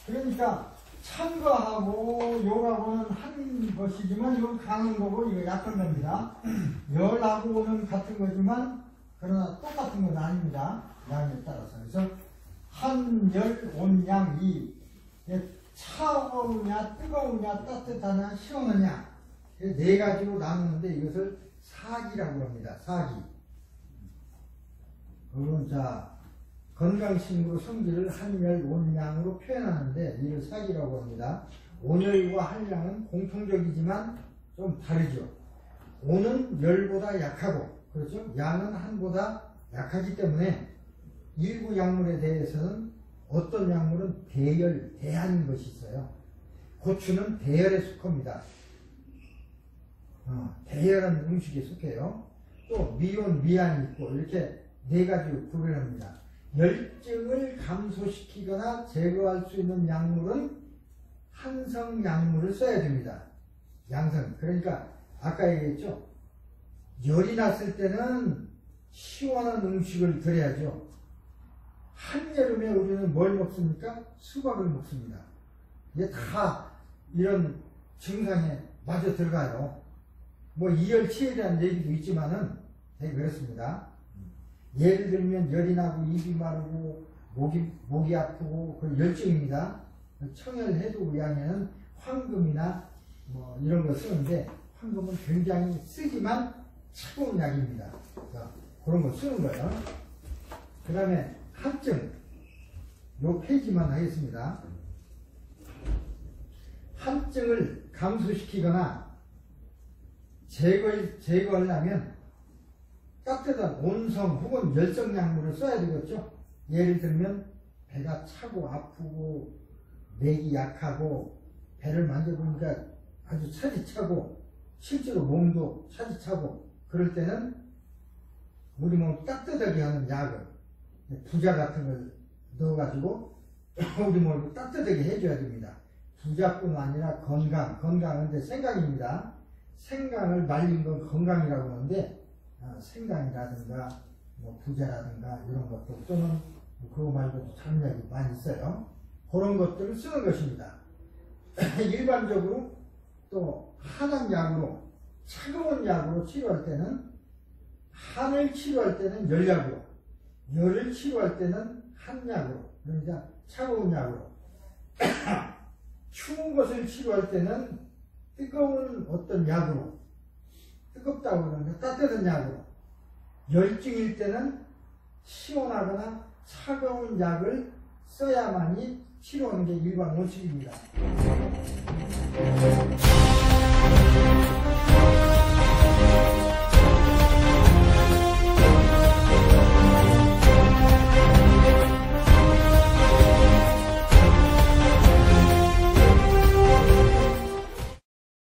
그러니까 찬 거하고 요하고는 한 것이지만 이건 강한 거고 이거 약한 겁니다. 열하고 온은 같은 거지만 그러나 똑같은 건 아닙니다. 양에 따라서. 그래서 한열, 온양, 이 차가우냐 뜨거우냐 따뜻하냐 시원하냐 네 가지로 나누는데 이것을 사기라고 합니다. 사기. 그건 건강식으로 성질을 한열, 온양으로 표현하는데 이를 사기라고 합니다. 온열과 한양은 공통적이지만 좀 다르죠. 온은 열보다 약하고, 그렇죠? 양은 한보다 약하기 때문에 일부 약물에 대해서는 어떤 약물은 대열, 대한인 것이 있어요. 고추는 대열에 속합니다. 대열한 음식에 속해요. 또 미온, 미안이 있고 이렇게 네 가지로 구별합니다. 열증을 감소시키거나 제거할 수 있는 약물은 한성 약물을 써야 됩니다. 양성. 그러니까 아까 얘기했죠. 열이 났을 때는 시원한 음식을 드려야죠. 한여름에 우리는 뭘 먹습니까? 수박을 먹습니다. 이게 다 이런 증상에 마저 들어가요. 뭐 이열치열이라는 얘기도 있지만은 되게 그렇습니다. 예를 들면 열이 나고 입이 마르고 목이 아프고 그 열증입니다. 청열해독약에는 황금이나 뭐 이런 거 쓰는데 황금은 굉장히 쓰지만 차가운 약입니다. 그런 거 쓰는 거예요. 그 다음에 한증 요 페이지만 하겠습니다. 한증을 감소시키거나 제거하려면 따뜻한 온성 혹은 열성 약물을 써야 되겠죠. 예를 들면 배가 차고 아프고 맥이 약하고 배를 만져보니까 아주 차지차고 실제로 몸도 차지차고 그럴 때는 우리 몸 따뜻하게 하는 약을 부자 같은 걸 넣어가지고 우리 몸을 따뜻하게 해줘야 됩니다. 부자뿐 아니라 건강은 이제 생강입니다. 생강을 말린 건 건강이라고 하는데 생강이라든가 뭐 부자라든가 이런 것들 또는 그거 말고도 다른 약이 많이 있어요. 그런 것들을 쓰는 것입니다. 일반적으로 또 한한 약으로 차가운 약으로 치료할 때는 한을 치료할 때는 열약으로 열을 치료할 때는 한약으로 그러니까 차가운 약으로 추운 것을 치료할 때는 뜨거운 어떤 약으로 뜨겁다고 그러는데 따뜻한 약으로 열증일 때는 시원하거나 차가운 약을 써야만이 치료하는 게 일반 원칙입니다.